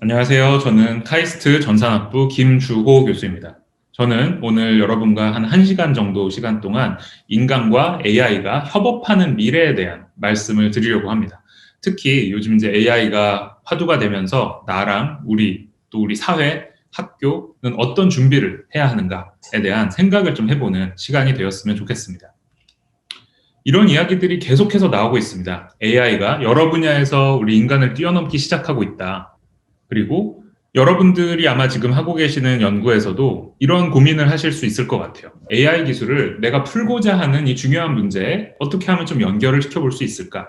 안녕하세요. 저는 카이스트 전산학부 김주호 교수입니다. 저는 오늘 여러분과 한 1시간 정도 시간 동안 인간과 AI가 협업하는 미래에 대한 말씀을 드리려고 합니다. 특히 요즘 이제 AI가 화두가 되면서 나랑 또 우리 사회, 학교는 어떤 준비를 해야 하는가에 대한 생각을 좀 해보는 시간이 되었으면 좋겠습니다. 이런 이야기들이 계속해서 나오고 있습니다. AI가 여러 분야에서 우리 인간을 뛰어넘기 시작하고 있다. 그리고 여러분들이 아마 지금 하고 계시는 연구에서도 이런 고민을 하실 수 있을 것 같아요. AI 기술을 내가 풀고자 하는 이 중요한 문제에 어떻게 하면 좀 연결을 시켜볼 수 있을까?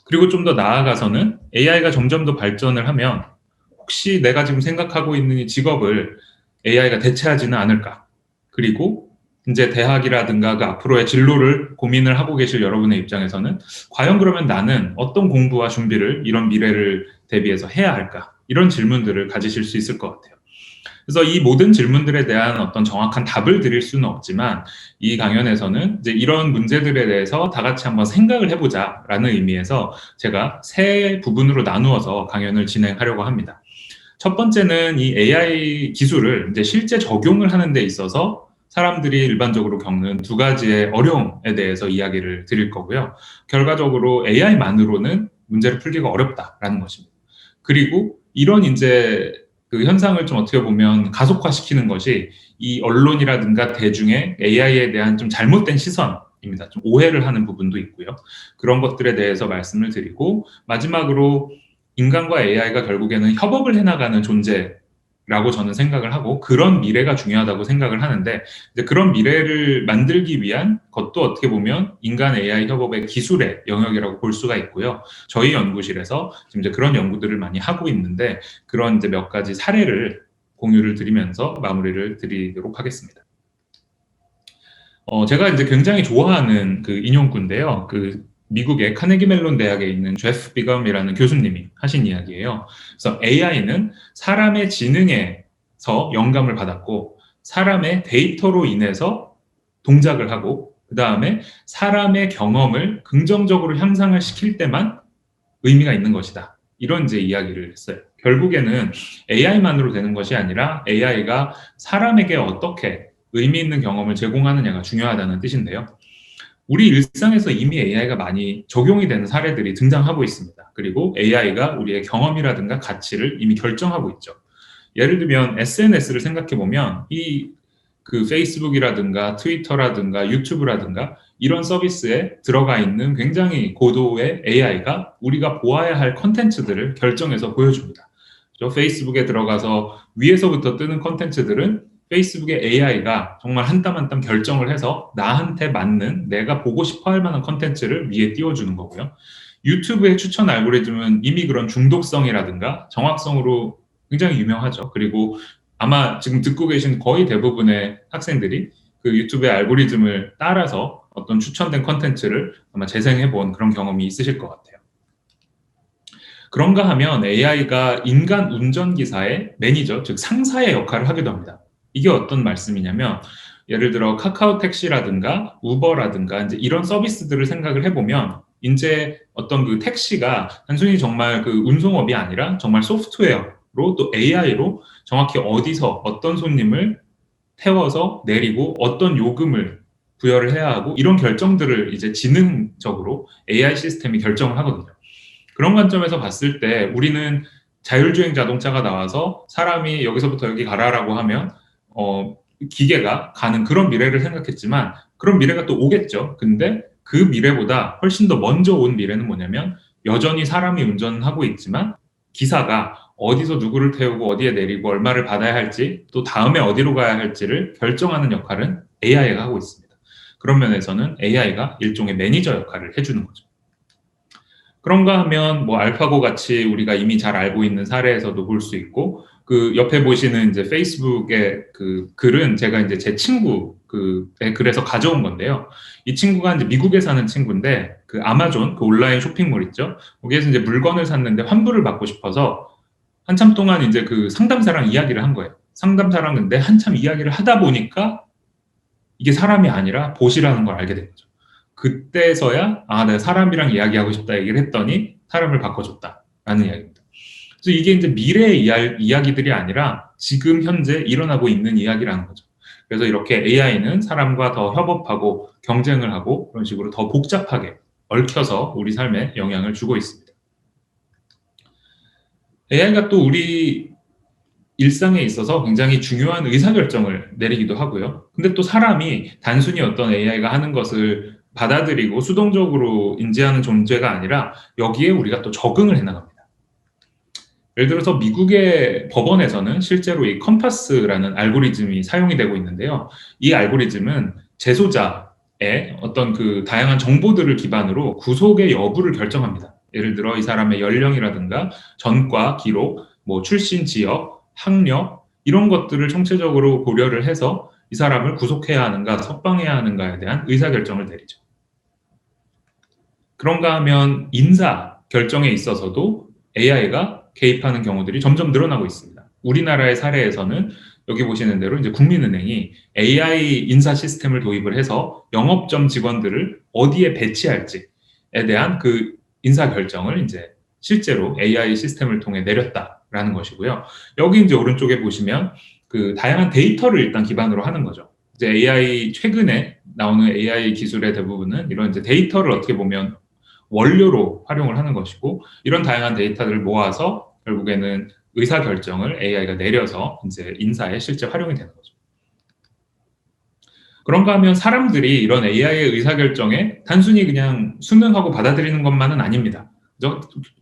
그리고 좀 더 나아가서는 AI가 점점 더 발전을 하면 혹시 내가 지금 생각하고 있는 이 직업을 AI가 대체하지는 않을까? 그리고 이제 대학이라든가 그 앞으로의 진로를 고민을 하고 계실 여러분의 입장에서는 과연 그러면 나는 어떤 공부와 준비를 이런 미래를 대비해서 해야 할까? 이런 질문들을 가지실 수 있을 것 같아요. 그래서 이 모든 질문들에 대한 어떤 정확한 답을 드릴 수는 없지만 이 강연에서는 이제 이런 문제들에 대해서 다 같이 한번 생각을 해보자라는 의미에서 제가 세 부분으로 나누어서 강연을 진행하려고 합니다. 첫 번째는 이 AI 기술을 이제 실제 적용을 하는 데 있어서 사람들이 일반적으로 겪는 두 가지의 어려움에 대해서 이야기를 드릴 거고요. 결과적으로 AI만으로는 문제를 풀기가 어렵다라는 것입니다. 그리고 이런 이제 그 현상을 좀 어떻게 보면 가속화시키는 것이 이 언론이라든가 대중의 AI에 대한 좀 잘못된 시선입니다. 좀 오해를 하는 부분도 있고요. 그런 것들에 대해서 말씀을 드리고 마지막으로 인간과 AI가 결국에는 협업을 해나가는 존재라고 저는 생각을 하고 그런 미래가 중요하다고 생각을 하는데 이제 그런 미래를 만들기 위한 것도 어떻게 보면 인간 AI 협업의 기술의 영역이라고 볼 수가 있고요. 저희 연구실에서 지금 이제 그런 연구들을 많이 하고 있는데 그런 이제 몇 가지 사례를 공유를 드리면서 마무리를 드리도록 하겠습니다. 제가 이제 굉장히 좋아하는 그 인용구인데요. 그 미국의 카네기 멜론 대학에 있는 제프 비검이라는 교수님이 하신 이야기예요. 그래서 AI는 사람의 지능에서 영감을 받았고 사람의 데이터로 인해서 동작을 하고 그 다음에 사람의 경험을 긍정적으로 향상을 시킬 때만 의미가 있는 것이다. 이런 이제 이야기를 했어요. 결국에는 AI만으로 되는 것이 아니라 AI가 사람에게 어떻게 의미 있는 경험을 제공하느냐가 중요하다는 뜻인데요. 우리 일상에서 이미 AI가 많이 적용이 되는 사례들이 등장하고 있습니다. 그리고 AI가 우리의 경험이라든가 가치를 이미 결정하고 있죠. 예를 들면 SNS를 생각해 보면 이 그 페이스북이라든가 트위터라든가 유튜브라든가 이런 서비스에 들어가 있는 굉장히 고도의 AI가 우리가 보아야 할 컨텐츠들을 결정해서 보여줍니다. 페이스북에 들어가서 위에서부터 뜨는 컨텐츠들은 페이스북의 AI가 정말 한 땀 한 땀 결정을 해서 나한테 맞는 내가 보고 싶어 할 만한 컨텐츠를 위에 띄워주는 거고요. 유튜브의 추천 알고리즘은 이미 그런 중독성이라든가 정확성으로 굉장히 유명하죠. 그리고 아마 지금 듣고 계신 거의 대부분의 학생들이 그 유튜브의 알고리즘을 따라서 어떤 추천된 컨텐츠를 아마 재생해 본 그런 경험이 있으실 것 같아요. 그런가 하면 AI가 인간 운전기사의 매니저, 즉 상사의 역할을 하기도 합니다. 이게 어떤 말씀이냐면 예를 들어 카카오 택시라든가 우버라든가 이제 이런 서비스들을 생각을 해보면 이제 어떤 그 택시가 단순히 정말 그 운송업이 아니라 정말 소프트웨어로 또 AI로 정확히 어디서 어떤 손님을 태워서 내리고 어떤 요금을 부여를 해야 하고 이런 결정들을 이제 지능적으로 AI 시스템이 결정을 하거든요. 그런 관점에서 봤을 때 우리는 자율주행 자동차가 나와서 사람이 여기서부터 여기 가라라고 하면 기계가 가는 그런 미래를 생각했지만 그런 미래가 또 오겠죠. 근데 그 미래보다 훨씬 더 먼저 온 미래는 뭐냐면 여전히 사람이 운전하고 있지만 기사가 어디서 누구를 태우고 어디에 내리고 얼마를 받아야 할지 또 다음에 어디로 가야 할지를 결정하는 역할은 AI가 하고 있습니다. 그런 면에서는 AI가 일종의 매니저 역할을 해주는 거죠. 그런가 하면 뭐 알파고 같이 우리가 이미 잘 알고 있는 사례에서도 볼 수 있고 그 옆에 보시는 이제 페이스북의 그 글은 제가 이제 제 친구 그의 글에서 가져온 건데요. 이 친구가 이제 미국에 사는 친구인데 그 아마존 그 온라인 쇼핑몰 있죠. 거기에서 이제 물건을 샀는데 환불을 받고 싶어서 한참 동안 이제 그 상담사랑 이야기를 한 거예요. 상담사랑 근데 한참 이야기를 하다 보니까 이게 사람이 아니라 봇이라는 걸 알게 된 거죠. 그때서야 내가 사람이랑 이야기하고 싶다 얘기를 했더니 사람을 바꿔줬다라는 이야기입니다. 그래서 이게 이제 미래의 이야기들이 아니라 지금 현재 일어나고 있는 이야기라는 거죠. 그래서 이렇게 AI는 사람과 더 협업하고 경쟁을 하고 그런 식으로 더 복잡하게 얽혀서 우리 삶에 영향을 주고 있습니다. AI가 또 우리 일상에 있어서 굉장히 중요한 의사결정을 내리기도 하고요. 근데 또 사람이 단순히 어떤 AI가 하는 것을 받아들이고 수동적으로 인지하는 존재가 아니라 여기에 우리가 또 적응을 해나갑니다. 예를 들어서 미국의 법원에서는 실제로 이 컴파스라는 알고리즘이 사용이 되고 있는데요. 이 알고리즘은 재소자의 어떤 그 다양한 정보들을 기반으로 구속의 여부를 결정합니다. 예를 들어 이 사람의 연령이라든가 전과 기록, 뭐 출신 지역, 학력 이런 것들을 총체적으로 고려를 해서 이 사람을 구속해야 하는가 석방해야 하는가에 대한 의사결정을 내리죠. 그런가 하면 인사 결정에 있어서도 AI가 개입하는 경우들이 점점 늘어나고 있습니다. 우리나라의 사례에서는 여기 보시는 대로 이제 국민은행이 AI 인사 시스템을 도입을 해서 영업점 직원들을 어디에 배치할지에 대한 그 인사 결정을 이제 실제로 AI 시스템을 통해 내렸다라는 것이고요. 여기 이제 오른쪽에 보시면 그 다양한 데이터를 일단 기반으로 하는 거죠. 이제 AI 최근에 나오는 AI 기술의 대부분은 이런 이제 데이터를 어떻게 보면 원료로 활용을 하는 것이고 이런 다양한 데이터를 모아서 결국에는 의사 결정을 AI가 내려서 이제 인사에 실제 활용이 되는 거죠. 그런가 하면 사람들이 이런 AI의 의사 결정에 단순히 그냥 순응하고 받아들이는 것만은 아닙니다.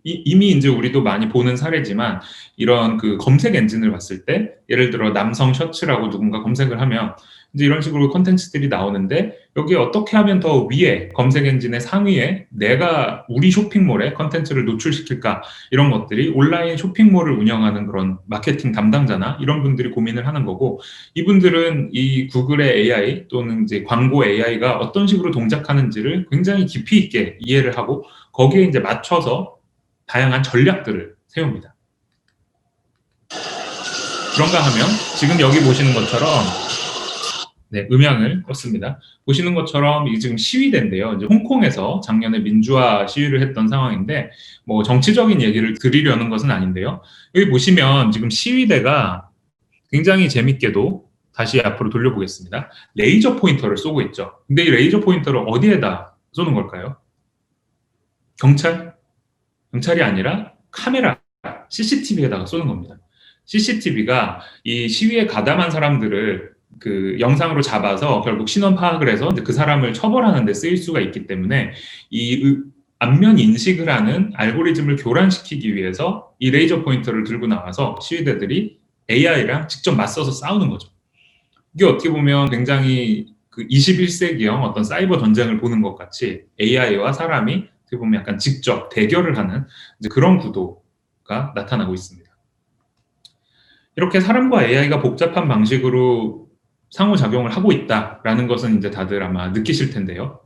이미 이제 우리도 많이 보는 사례지만 이런 그 검색 엔진을 봤을 때 예를 들어 남성 셔츠라고 누군가 검색을 하면 이제 이런 식으로 콘텐츠들이 나오는데 여기에 어떻게 하면 더 위에 검색 엔진의 상위에 내가 우리 쇼핑몰에 콘텐츠를 노출시킬까 이런 것들이 온라인 쇼핑몰을 운영하는 그런 마케팅 담당자나 이런 분들이 고민을 하는 거고 이분들은 이 구글의 AI 또는 이제 광고 AI가 어떤 식으로 동작하는지를 굉장히 깊이 있게 이해를 하고 거기에 이제 맞춰서 다양한 전략들을 세웁니다. 그런가 하면 지금 여기 보시는 것처럼 네, 음향을 껐습니다. 보시는 것처럼 이게 지금 시위대인데요. 이제 홍콩에서 작년에 민주화 시위를 했던 상황인데 뭐 정치적인 얘기를 드리려는 것은 아닌데요. 여기 보시면 지금 시위대가 굉장히 재밌게도 다시 앞으로 돌려보겠습니다. 레이저 포인터를 쏘고 있죠. 근데 이 레이저 포인터를 어디에다 쏘는 걸까요? 경찰이 아니라 카메라, CCTV에다가 쏘는 겁니다. CCTV가 이 시위에 가담한 사람들을 그 영상으로 잡아서 결국 신원 파악을 해서 그 사람을 처벌하는 데 쓰일 수가 있기 때문에 이 안면 인식을 하는 알고리즘을 교란시키기 위해서 이 레이저 포인터를 들고 나와서 시위대들이 AI랑 직접 맞서서 싸우는 거죠. 이게 어떻게 보면 굉장히 그 21세기형 어떤 사이버 전쟁을 보는 것 같이 AI와 사람이 어떻게 보면 약간 직접 대결을 하는 이제 그런 구도가 나타나고 있습니다. 이렇게 사람과 AI가 복잡한 방식으로 상호작용을 하고 있다라는 것은 이제 다들 아마 느끼실 텐데요.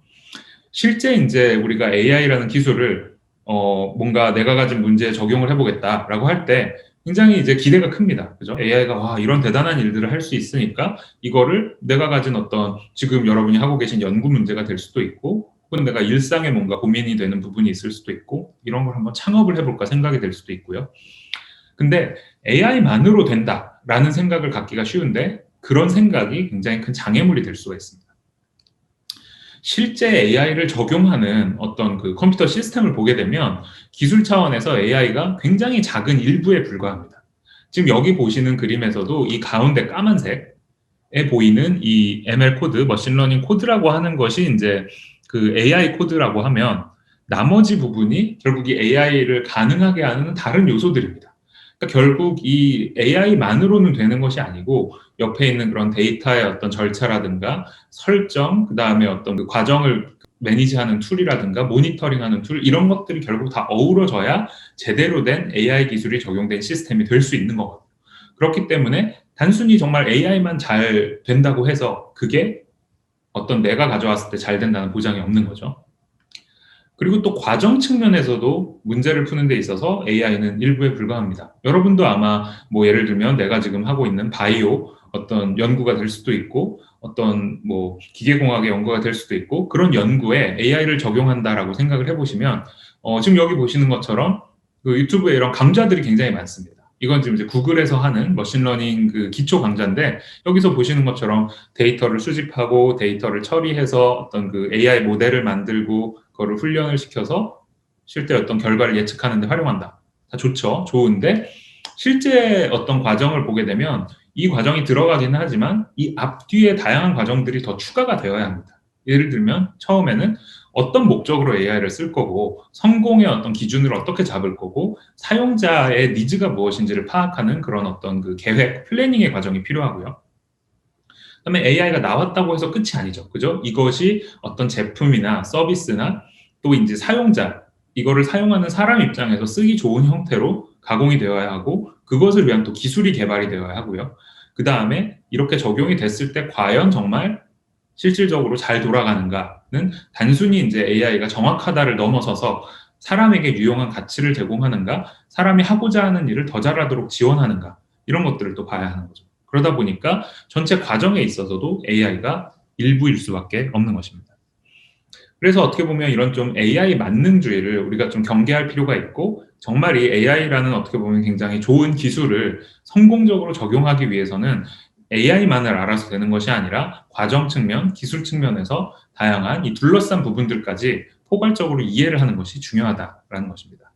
실제 이제 우리가 AI라는 기술을 뭔가 내가 가진 문제에 적용을 해보겠다라고 할 때 굉장히 이제 기대가 큽니다. 그죠? AI가 와, 이런 대단한 일들을 할 수 있으니까 이거를 내가 가진 어떤 지금 여러분이 하고 계신 연구 문제가 될 수도 있고 혹은 내가 일상에 뭔가 고민이 되는 부분이 있을 수도 있고 이런 걸 한번 창업을 해볼까 생각이 될 수도 있고요. 근데 AI만으로 된다라는 생각을 갖기가 쉬운데 그런 생각이 굉장히 큰 장애물이 될 수가 있습니다. 실제 AI를 적용하는 어떤 그 컴퓨터 시스템을 보게 되면 기술 차원에서 AI가 굉장히 작은 일부에 불과합니다. 지금 여기 보시는 그림에서도 이 가운데 까만색에 보이는 이 ML 코드, 머신러닝 코드라고 하는 것이 이제 그 AI 코드라고 하면 나머지 부분이 결국 이 AI를 가능하게 하는 다른 요소들입니다. 그러니까 결국 이 AI만으로는 되는 것이 아니고 옆에 있는 그런 데이터의 어떤 절차라든가 설정, 그 다음에 어떤 그 과정을 매니지하는 툴이라든가 모니터링하는 툴 이런 것들이 결국 다 어우러져야 제대로 된 AI 기술이 적용된 시스템이 될 수 있는 거거든요. 그렇기 때문에 단순히 정말 AI만 잘 된다고 해서 그게 어떤 내가 가져왔을 때 잘 된다는 보장이 없는 거죠. 그리고 또 과정 측면에서도 문제를 푸는 데 있어서 AI는 일부에 불과합니다. 여러분도 아마 뭐 예를 들면 내가 지금 하고 있는 바이오 어떤 연구가 될 수도 있고 어떤 뭐 기계공학의 연구가 될 수도 있고 그런 연구에 AI를 적용한다라고 생각을 해보시면 지금 여기 보시는 것처럼 그 유튜브에 이런 강좌들이 굉장히 많습니다. 이건 지금 이제 구글에서 하는 머신러닝 그 기초 강좌인데, 여기서 보시는 것처럼 데이터를 수집하고 데이터를 처리해서 어떤 그 AI 모델을 만들고 그거를 훈련을 시켜서 실제 어떤 결과를 예측하는 데 활용한다. 다 좋죠. 좋은데 실제 어떤 과정을 보게 되면 이 과정이 들어가기는 하지만 이 앞뒤에 다양한 과정들이 더 추가가 되어야 합니다. 예를 들면 처음에는 어떤 목적으로 AI를 쓸 거고, 성공의 어떤 기준을 어떻게 잡을 거고, 사용자의 니즈가 무엇인지를 파악하는 그런 어떤 그 계획, 플래닝의 과정이 필요하고요. 그다음에 AI가 나왔다고 해서 끝이 아니죠. 그죠? 이것이 어떤 제품이나 서비스나 또 이제 사용자, 이거를 사용하는 사람 입장에서 쓰기 좋은 형태로 가공이 되어야 하고, 그것을 위한 또 기술이 개발이 되어야 하고요. 그 다음에 이렇게 적용이 됐을 때 과연 정말 실질적으로 잘 돌아가는가는 단순히 이제 AI가 정확하다를 넘어서서 사람에게 유용한 가치를 제공하는가, 사람이 하고자 하는 일을 더 잘하도록 지원하는가, 이런 것들을 또 봐야 하는 거죠. 그러다 보니까 전체 과정에 있어서도 AI가 일부일 수밖에 없는 것입니다. 그래서 어떻게 보면 이런 좀 AI 만능주의를 우리가 좀 경계할 필요가 있고, 정말 이 AI라는 어떻게 보면 굉장히 좋은 기술을 성공적으로 적용하기 위해서는 AI만을 알아서 되는 것이 아니라 과정 측면, 기술 측면에서 다양한 이 둘러싼 부분들까지 포괄적으로 이해를 하는 것이 중요하다라는 것입니다.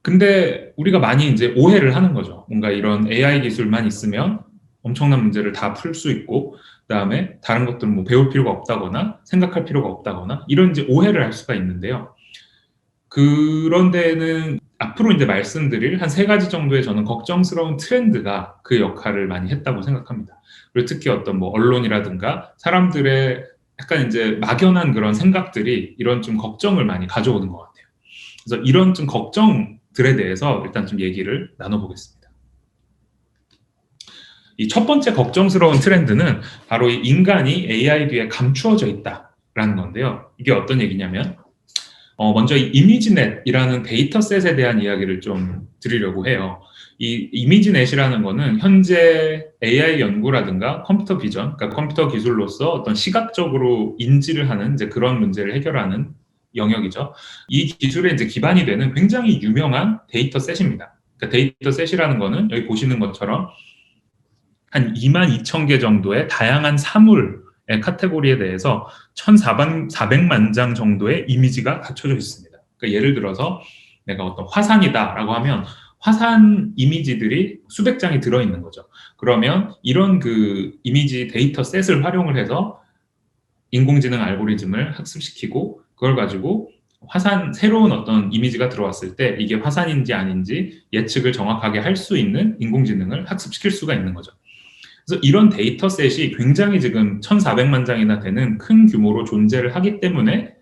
근데 우리가 많이 이제 오해를 하는 거죠. 뭔가 이런 AI 기술만 있으면 엄청난 문제를 다 풀 수 있고, 그다음에 다른 것들은 뭐 배울 필요가 없다거나 생각할 필요가 없다거나, 이런 이제 오해를 할 수가 있는데요. 그런 데는 앞으로 이제 말씀드릴 한 3가지 정도의 저는 걱정스러운 트렌드가 그 역할을 많이 했다고 생각합니다. 그리고 특히 어떤 뭐 언론이라든가 사람들의 약간 이제 막연한 그런 생각들이 이런 좀 걱정을 많이 가져오는 것 같아요. 그래서 이런 좀 걱정들에 대해서 일단 좀 얘기를 나눠보겠습니다. 이 첫 번째 걱정스러운 트렌드는 바로 이 인간이 AI 뒤에 감추어져 있다라는 건데요. 이게 어떤 얘기냐면, 먼저 이 이미지넷이라는 데이터셋에 대한 이야기를 좀 드리려고 해요. 이 이미지넷이라는 거는 현재 AI 연구라든가 컴퓨터 비전, 그러니까 컴퓨터 기술로서 어떤 시각적으로 인지를 하는 이제 그런 문제를 해결하는 영역이죠. 이 기술에 이제 기반이 되는 굉장히 유명한 데이터셋입니다. 그러니까 데이터셋이라는 거는 여기 보시는 것처럼 한 22,000개 정도의 다양한 사물의 카테고리에 대해서 1,400만 장 정도의 이미지가 갖춰져 있습니다. 그러니까 예를 들어서 내가 어떤 화산이다라고 하면 화산 이미지들이 수백 장이 들어있는 거죠. 그러면 이런 그 이미지 데이터셋을 활용을 해서 인공지능 알고리즘을 학습시키고, 그걸 가지고 새로운 어떤 이미지가 들어왔을 때 이게 화산인지 아닌지 예측을 정확하게 할 수 있는 인공지능을 학습시킬 수가 있는 거죠. 그래서 이런 데이터셋이 굉장히 지금 1,400만 장이나 되는 큰 규모로 존재를 하기 때문에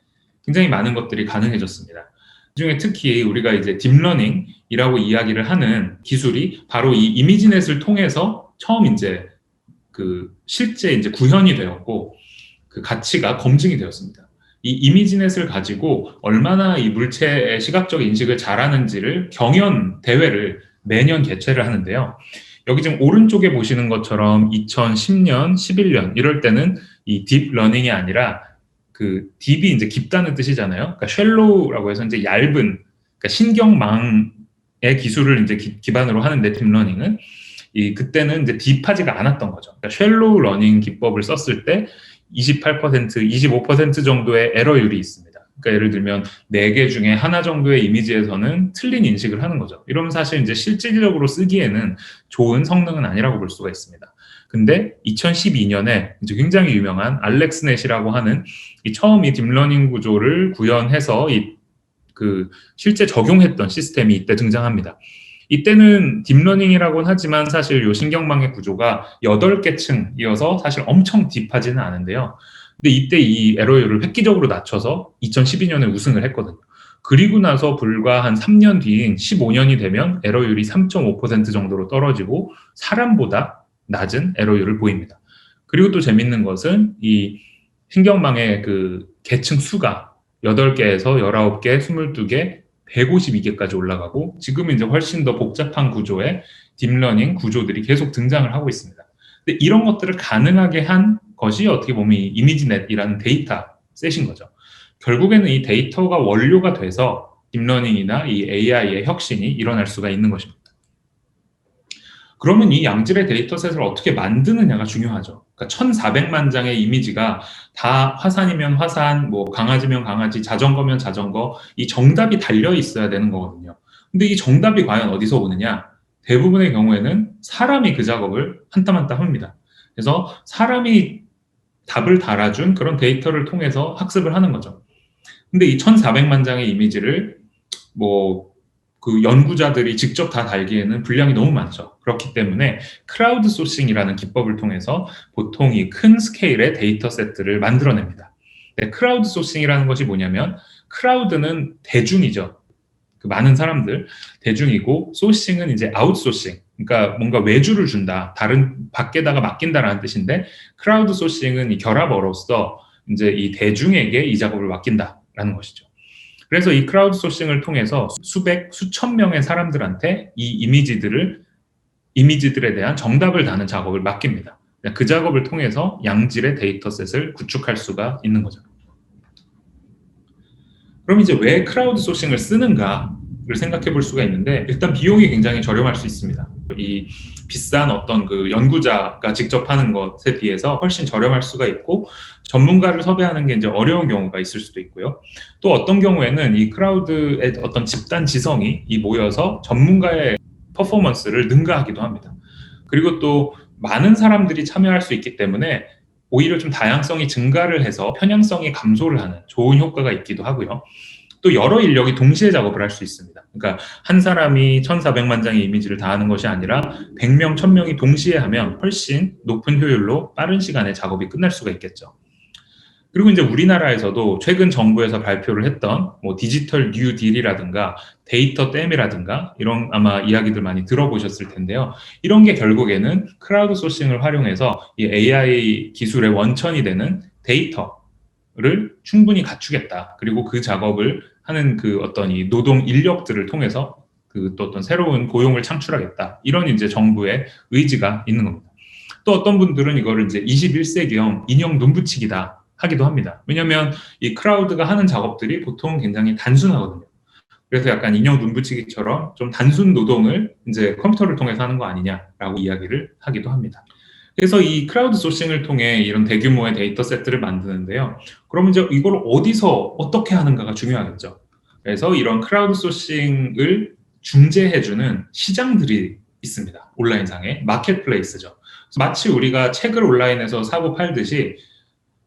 굉장히 많은 것들이 가능해졌습니다. 그중에 특히 우리가 이제 딥러닝이라고 이야기를 하는 기술이 바로 이 이미지넷을 통해서 처음 이제 그 실제 이제 구현이 되었고, 그 가치가 검증이 되었습니다. 이 이미지넷을 가지고 얼마나 이 물체의 시각적 인식을 잘하는지를 경연 대회를 매년 개최를 하는데요. 여기 지금 오른쪽에 보시는 것처럼 2010년, 11년 이럴 때는 이 딥러닝이 아니라 그 딥이 이제 깊다는 뜻이잖아요. 그러니까 쉘로우라고 해서 이제 얇은, 그러니까 신경망의 기술을 이제 기반으로 하는데, 딥러닝은 그때는 이제 딥하지가 않았던 거죠. 그러니까 쉘로우 러닝 기법을 썼을 때 28%, 25% 정도의 에러율이 있습니다. 그러니까 예를 들면 4개 중에 하나 정도의 이미지에서는 틀린 인식을 하는 거죠. 이러면 사실 이제 실질적으로 쓰기에는 좋은 성능은 아니라고 볼 수가 있습니다. 근데 2012년에 이제 굉장히 유명한 알렉스넷이라고 하는 처음 딥러닝 구조를 구현해서 실제 적용했던 시스템이 이때 등장합니다. 이때는 딥러닝이라고는 하지만 사실 이 신경망의 구조가 8개 층이어서 사실 엄청 딥하지는 않은데요. 근데 이때 이 에러율을 획기적으로 낮춰서 2012년에 우승을 했거든요. 그리고 나서 불과 한 3년 뒤인 15년이 되면 에러율이 3.5% 정도로 떨어지고 사람보다 낮은 에러율을 보입니다. 그리고 또 재밌는 것은 이 신경망의 그 계층 수가 8개에서 19개, 22개, 152개까지 올라가고, 지금은 이제 훨씬 더 복잡한 구조의 딥러닝 구조들이 계속 등장을 하고 있습니다. 근데 이런 것들을 가능하게 한 것이 어떻게 보면 이미지넷이라는 데이터셋인 거죠. 결국에는 이 데이터가 원료가 돼서 딥러닝이나 이 AI의 혁신이 일어날 수가 있는 것입니다. 그러면 이 양질의 데이터셋을 어떻게 만드느냐가 중요하죠. 그러니까 1,400만 장의 이미지가 다 화산이면 화산, 뭐 강아지면 강아지, 자전거면 자전거, 이 정답이 달려 있어야 되는 거거든요. 근데 이 정답이 과연 어디서 오느냐? 대부분의 경우에는 사람이 그 작업을 한 땀 한 땀 합니다. 그래서 사람이 답을 달아준 그런 데이터를 통해서 학습을 하는 거죠. 근데 이 1,400만 장의 이미지를 그 연구자들이 직접 다 달기에는 분량이 너무 많죠. 그렇기 때문에 크라우드 소싱이라는 기법을 통해서 보통 이 큰 스케일의 데이터 세트를 만들어냅니다. 크라우드 소싱이라는 것이 뭐냐면, 크라우드는 대중이죠. 그 많은 사람들, 대중이고, 소싱은 이제 아웃소싱. 그러니까 뭔가 외주를 준다, 다른 밖에다가 맡긴다라는 뜻인데, 크라우드 소싱은 이 결합어로서 이제 이 대중에게 이 작업을 맡긴다라는 것이죠. 그래서 이 크라우드 소싱을 통해서 수백, 수천 명의 사람들한테 이 이미지들에 대한 정답을 다는 작업을 맡깁니다. 그 작업을 통해서 양질의 데이터셋을 구축할 수가 있는 거죠. 그럼 이제 왜 크라우드 소싱을 쓰는가를 생각해 볼 수가 있는데, 일단 비용이 굉장히 저렴할 수 있습니다. 이 비싼 어떤 그 연구자가 직접 하는 것에 비해서 훨씬 저렴할 수가 있고, 전문가를 섭외하는 게 이제 어려운 경우가 있을 수도 있고요. 또 어떤 경우에는 이 크라우드의 어떤 집단 지성이 모여서 전문가의 퍼포먼스를 능가하기도 합니다. 그리고 또 많은 사람들이 참여할 수 있기 때문에 오히려 좀 다양성이 증가를 해서 편향성이 감소를 하는 좋은 효과가 있기도 하고요. 또 여러 인력이 동시에 작업을 할 수 있습니다. 그러니까 한 사람이 1,400만 장의 이미지를 다 하는 것이 아니라 100명, 1,000명이 동시에 하면 훨씬 높은 효율로 빠른 시간에 작업이 끝날 수가 있겠죠. 그리고 이제 우리나라에서도 최근 정부에서 발표를 했던 디지털 뉴 딜이라든가 데이터 댐이라든가 이런 아마 이야기들 많이 들어보셨을 텐데요. 이런 게 결국에는 크라우드 소싱을 활용해서 이 AI 기술의 원천이 되는 데이터를 충분히 갖추겠다. 그리고 그 작업을 하는 그 어떤 이 노동 인력들을 통해서 그 또 어떤 새로운 고용을 창출하겠다. 이런 이제 정부의 의지가 있는 겁니다. 또 어떤 분들은 이거를 이제 21세기형 인형 눈붙이기다 하기도 합니다. 왜냐하면 이 크라우드가 하는 작업들이 보통 굉장히 단순하거든요. 그래서 약간 인형 눈붙이기처럼 좀 단순 노동을 이제 컴퓨터를 통해서 하는 거 아니냐라고 이야기를 하기도 합니다. 그래서 이 크라우드 소싱을 통해 이런 대규모의 데이터 세트를 만드는데요. 그러면 이제 이걸 어디서 어떻게 하는가가 중요하겠죠. 그래서 이런 크라우드 소싱을 중재해주는 시장들이 있습니다. 온라인상에 마켓플레이스죠. 마치 우리가 책을 온라인에서 사고 팔듯이,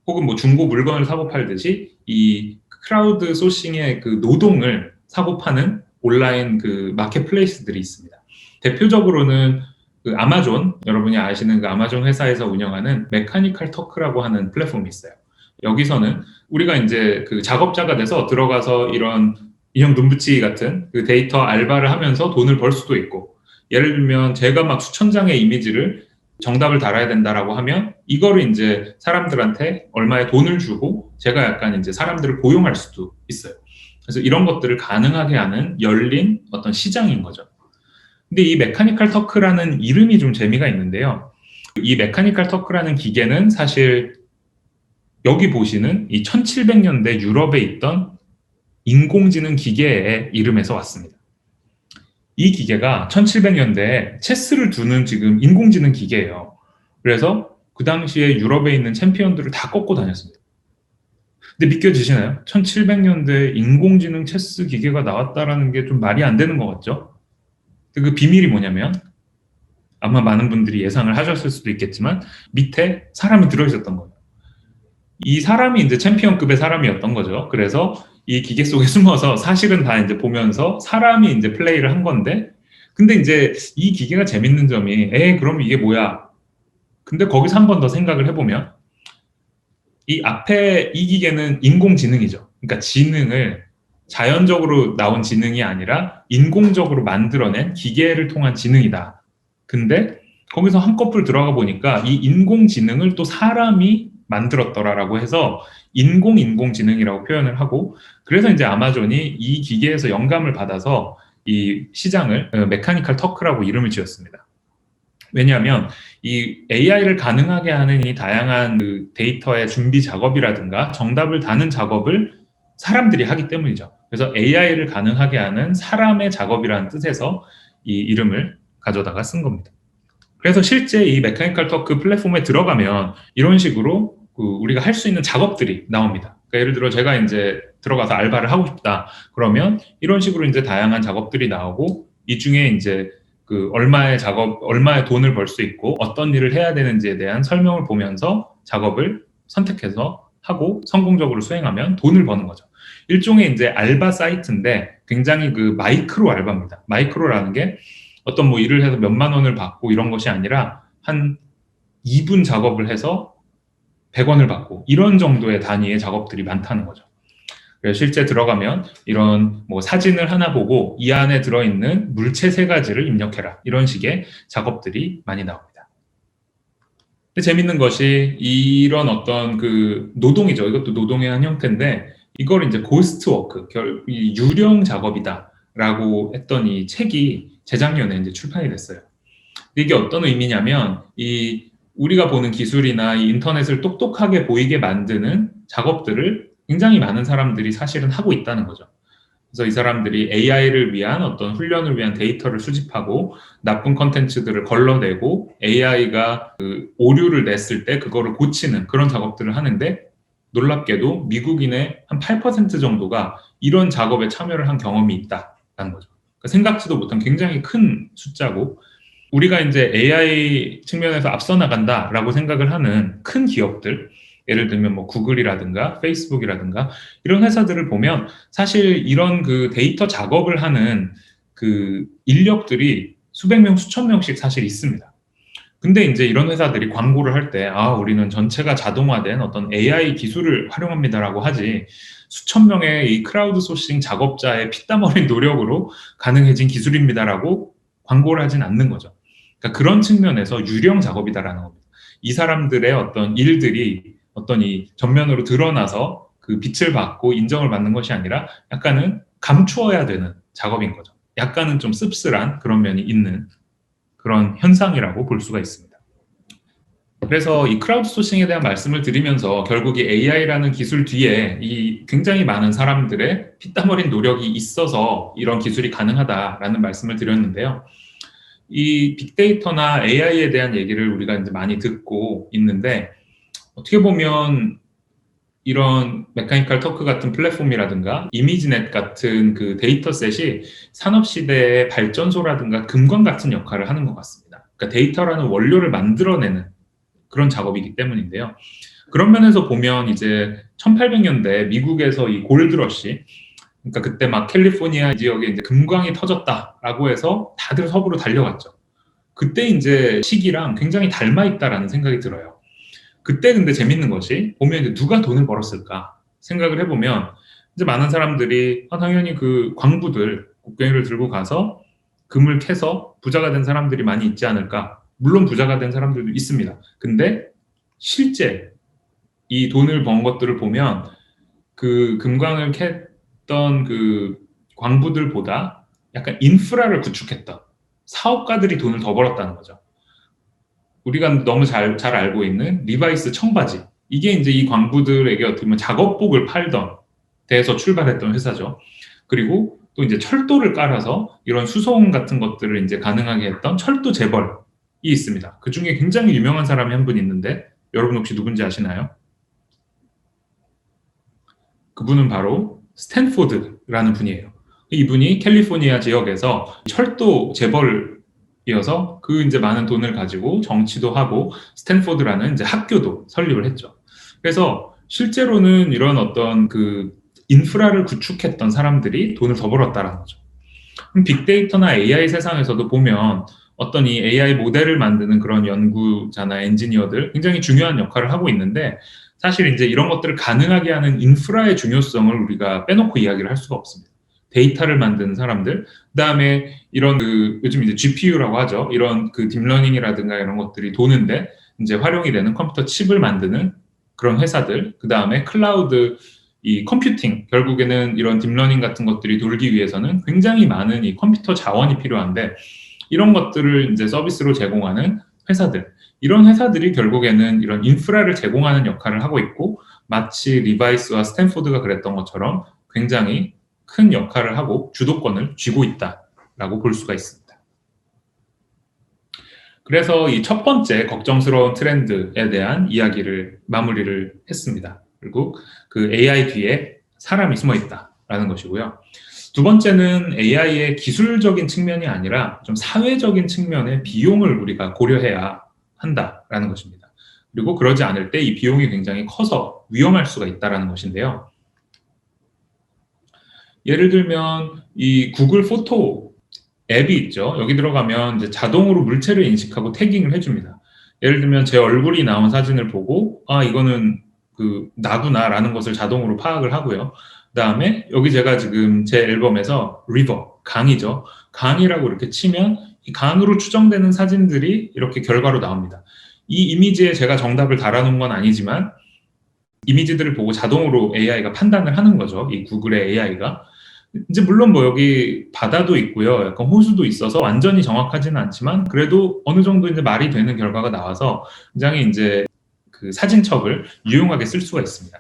혹은 중고 물건을 사고 팔듯이 이 크라우드 소싱의 그 노동을 사고 파는 온라인 그 마켓플레이스들이 있습니다. 대표적으로는 그 아마존, 여러분이 아시는 그 아마존 회사에서 운영하는 메카니컬 터크라고 하는 플랫폼이 있어요. 여기서는 우리가 이제 그 작업자가 돼서 들어가서 이런 인형 눈붙이기 같은 그 데이터 알바를 하면서 돈을 벌 수도 있고, 예를 들면 제가 막 수천 장의 이미지를 정답을 달아야 된다라고 하면 이거를 이제 사람들한테 얼마의 돈을 주고 제가 약간 이제 사람들을 고용할 수도 있어요. 그래서 이런 것들을 가능하게 하는 열린 어떤 시장인 거죠. 근데 이 메카니컬 터크라는 이름이 좀 재미가 있는데요. 이 메카니컬 터크라는 기계는 사실 여기 보시는 이 1700년대 유럽에 있던 인공지능 기계의 이름에서 왔습니다. 이 기계가 1700년대에 체스를 두는 지금 인공지능 기계예요. 그래서 그 당시에 유럽에 있는 챔피언들을 다 꺾고 다녔습니다. 근데 믿겨지시나요? 1700년대에 인공지능 체스 기계가 나왔다라는 게 좀 말이 안 되는 것 같죠? 그 비밀이 뭐냐면, 아마 많은 분들이 예상을 하셨을 수도 있겠지만 밑에 사람이 들어있었던 거예요. 이 사람이 이제 챔피언급의 사람이었던 거죠. 그래서 이 기계 속에 숨어서 사실은 다 이제 보면서 사람이 이제 플레이를 한 건데, 근데 이제 이 기계가 재밌는 점이, 그럼 이게 뭐야? 근데 거기서 한 번 더 생각을 해보면, 이 앞에 이 기계는 인공지능이죠. 그러니까 지능을 자연적으로 나온 지능이 아니라 인공적으로 만들어낸 기계를 통한 지능이다. 근데 거기서 한꺼풀 들어가 보니까 이 인공지능을 또 사람이 만들었더라라고 해서 인공지능이라고 표현을 하고, 그래서 이제 아마존이 이 기계에서 영감을 받아서 이 시장을 메카니컬 터크라고 이름을 지었습니다. 왜냐하면 이 AI를 가능하게 하는 이 다양한 그 데이터의 준비 작업이라든가 정답을 다는 작업을 사람들이 하기 때문이죠. 그래서 AI를 가능하게 하는 사람의 작업이라는 뜻에서 이 이름을 가져다가 쓴 겁니다. 그래서 실제 이 메카니컬 터크 플랫폼에 들어가면 이런 식으로 우리가 할 수 있는 작업들이 나옵니다. 그러니까 예를 들어 제가 이제 들어가서 알바를 하고 싶다. 그러면 이런 식으로 이제 다양한 작업들이 나오고 이 중에 이제 얼마의 돈을 벌 수 있고 어떤 일을 해야 되는지에 대한 설명을 보면서 작업을 선택해서 하고 성공적으로 수행하면 돈을 버는 거죠. 일종의 이제 알바 사이트인데 굉장히 마이크로 알바입니다. 마이크로라는 게 어떤 일을 해서 몇만 원을 받고 이런 것이 아니라 한 2분 작업을 해서 100원을 받고 이런 정도의 단위의 작업들이 많다는 거죠. 그래서 실제 들어가면 이런 사진을 하나 보고 이 안에 들어있는 물체 3가지를 입력해라. 이런 식의 작업들이 많이 나옵니다. 근데 재밌는 것이 이런 어떤 노동이죠. 이것도 노동의 한 형태인데 이걸 이제 고스트 워크, 유령 작업이다라고 했던 이 책이 재작년에 이제 출판이 됐어요. 이게 어떤 의미냐면 우리가 보는 기술이나 이 인터넷을 똑똑하게 보이게 만드는 작업들을 굉장히 많은 사람들이 사실은 하고 있다는 거죠. 그래서 이 사람들이 AI를 위한 어떤 훈련을 위한 데이터를 수집하고 나쁜 컨텐츠들을 걸러내고 AI가 오류를 냈을 때 그거를 고치는 그런 작업들을 하는데 놀랍게도 미국인의 한 8% 정도가 이런 작업에 참여를 한 경험이 있다는 거죠. 그러니까 생각지도 못한 굉장히 큰 숫자고 우리가 이제 AI 측면에서 앞서 나간다라고 생각을 하는 큰 기업들, 예를 들면 구글이라든가 페이스북이라든가 이런 회사들을 보면 사실 이런 데이터 작업을 하는 인력들이 수백 명, 수천 명씩 사실 있습니다. 근데 이제 이런 회사들이 광고를 할 때, 우리는 전체가 자동화된 어떤 AI 기술을 활용합니다라고 하지, 수천 명의 이 크라우드 소싱 작업자의 피땀 어린 노력으로 가능해진 기술입니다라고 광고를 하진 않는 거죠. 그러니까 그런 측면에서 유령 작업이다라는 겁니다. 이 사람들의 어떤 일들이 어떤 이 전면으로 드러나서 빛을 받고 인정을 받는 것이 아니라 약간은 감추어야 되는 작업인 거죠. 약간은 좀 씁쓸한 그런 면이 있는 그런 현상이라고 볼 수가 있습니다. 그래서 이 크라우드 소싱에 대한 말씀을 드리면서 결국 이 AI라는 기술 뒤에 이 굉장히 많은 사람들의 피땀 어린 노력이 있어서 이런 기술이 가능하다라는 말씀을 드렸는데요. 이 빅데이터나 AI에 대한 얘기를 우리가 이제 많이 듣고 있는데 어떻게 보면 이런 메카니컬 터크 같은 플랫폼이라든가 이미지넷 같은 데이터셋이 산업시대의 발전소라든가 금관 같은 역할을 하는 것 같습니다. 그러니까 데이터라는 원료를 만들어내는 그런 작업이기 때문인데요. 그런 면에서 보면 이제 1800년대 미국에서 이 골드러시, 그러니까 그때 캘리포니아 지역에 이제 금광이 터졌다라고 해서 다들 서부로 달려갔죠. 그때 이제 시기랑 굉장히 닮아 있다라는 생각이 들어요. 그때 근데 재밌는 것이 보면 이제 누가 돈을 벌었을까 생각을 해보면 이제 많은 사람들이 당연히 광부들 곡괭이를 들고 가서 금을 캐서 부자가 된 사람들이 많이 있지 않을까. 물론 부자가 된 사람들도 있습니다. 근데 실제 이 돈을 번 것들을 보면 금광을 캤던 광부들보다 약간 인프라를 구축했던 사업가들이 돈을 더 벌었다는 거죠. 우리가 너무 잘 알고 있는 리바이스 청바지. 이게 이제 이 광부들에게 어떻게 보면 작업복을 팔던 데에서 출발했던 회사죠. 그리고 또 이제 철도를 깔아서 이런 수송 같은 것들을 이제 가능하게 했던 철도 재벌이 있습니다. 그 중에 굉장히 유명한 사람이 한 분 있는데 여러분 혹시 누군지 아시나요? 그분은 바로 스탠포드라는 분이에요. 이분이 캘리포니아 지역에서 철도 재벌이어서 이제 많은 돈을 가지고 정치도 하고 스탠포드라는 이제 학교도 설립을 했죠. 그래서 실제로는 이런 어떤 인프라를 구축했던 사람들이 돈을 더 벌었다라는 거죠. 빅데이터나 AI 세상에서도 보면 어떤 이 AI 모델을 만드는 그런 연구자나 엔지니어들 굉장히 중요한 역할을 하고 있는데 사실 이제 이런 것들을 가능하게 하는 인프라의 중요성을 우리가 빼놓고 이야기를 할 수가 없습니다. 데이터를 만드는 사람들, 그다음에 이런 요즘 이제 GPU라고 하죠. 이런 딥러닝이라든가 이런 것들이 도는데 이제 활용이 되는 컴퓨터 칩을 만드는 그런 회사들, 그다음에 클라우드 이 컴퓨팅, 결국에는 이런 딥러닝 같은 것들이 돌기 위해서는 굉장히 많은 이 컴퓨터 자원이 필요한데 이런 것들을 이제 서비스로 제공하는 회사들, 이런 회사들이 결국에는 이런 인프라를 제공하는 역할을 하고 있고 마치 리바이스와 스탠포드가 그랬던 것처럼 굉장히 큰 역할을 하고 주도권을 쥐고 있다라고 볼 수가 있습니다. 그래서 이 첫 번째 걱정스러운 트렌드에 대한 이야기를 마무리를 했습니다. 그리고 그 AI 뒤에 사람이 숨어 있다라는 것이고요. 두 번째는 AI의 기술적인 측면이 아니라 좀 사회적인 측면의 비용을 우리가 고려해야 한다라는 것입니다. 그리고 그러지 않을 때 이 비용이 굉장히 커서 위험할 수가 있다라는 것인데요. 예를 들면 이 구글 포토 앱이 있죠. 여기 들어가면 이제 자동으로 물체를 인식하고 태깅을 해줍니다. 예를 들면 제 얼굴이 나온 사진을 보고 이거는 그 나구나라는 것을 자동으로 파악을 하고요. 그다음에 여기 제가 지금 제 앨범에서 리버, 강이죠. 강이라고 이렇게 치면 이 강으로 추정되는 사진들이 이렇게 결과로 나옵니다. 이 이미지에 제가 정답을 달아놓은 건 아니지만 이미지들을 보고 자동으로 AI가 판단을 하는 거죠. 이 구글의 AI가. 이제 물론 뭐 여기 바다도 있고요. 약간 호수도 있어서 완전히 정확하지는 않지만 그래도 어느 정도 이제 말이 되는 결과가 나와서 굉장히 이제 그 사진첩을 유용하게 쓸 수가 있습니다.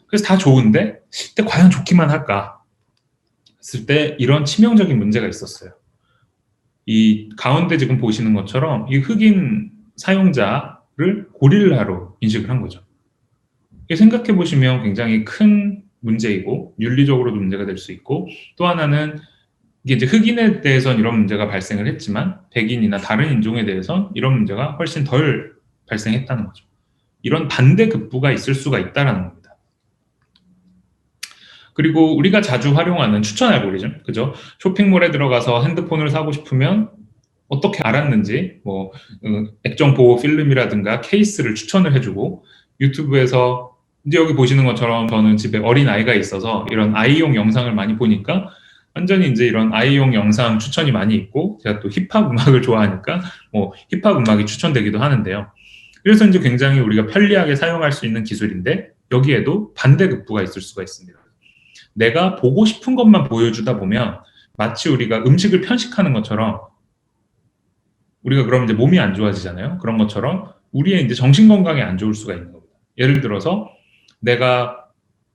그래서 다 좋은데 실제 과연 좋기만 할까? 했을 때 이런 치명적인 문제가 있었어요. 이 가운데 지금 보시는 것처럼 이 흑인 사용자를 고릴라로 인식을 한 거죠. 생각해 보시면 굉장히 큰 문제이고 윤리적으로도 문제가 될 수 있고 또 하나는 이게 이제 흑인에 대해서는 이런 문제가 발생을 했지만 백인이나 다른 인종에 대해서는 이런 문제가 훨씬 덜 발생했다는 거죠. 이런 반대급부가 있을 수가 있다는 겁니다. 그리고 우리가 자주 활용하는 추천 알고리즘, 그죠? 쇼핑몰에 들어가서 핸드폰을 사고 싶으면 어떻게 알았는지 뭐 액정 보호 필름이라든가 케이스를 추천을 해주고 유튜브에서 이제 여기 보시는 것처럼 저는 집에 어린 아이가 있어서 이런 아이용 영상을 많이 보니까 완전히 이제 이런 아이용 영상 추천이 많이 있고 제가 또 힙합 음악을 좋아하니까 뭐 힙합 음악이 추천되기도 하는데요. 그래서 이제 굉장히 우리가 편리하게 사용할 수 있는 기술인데 여기에도 반대급부가 있을 수가 있습니다. 내가 보고 싶은 것만 보여주다 보면 마치 우리가 음식을 편식하는 것처럼 우리가 그러면 이제 몸이 안 좋아지잖아요. 그런 것처럼 우리의 이제 정신 건강에 안 좋을 수가 있는 겁니다. 예를 들어서 내가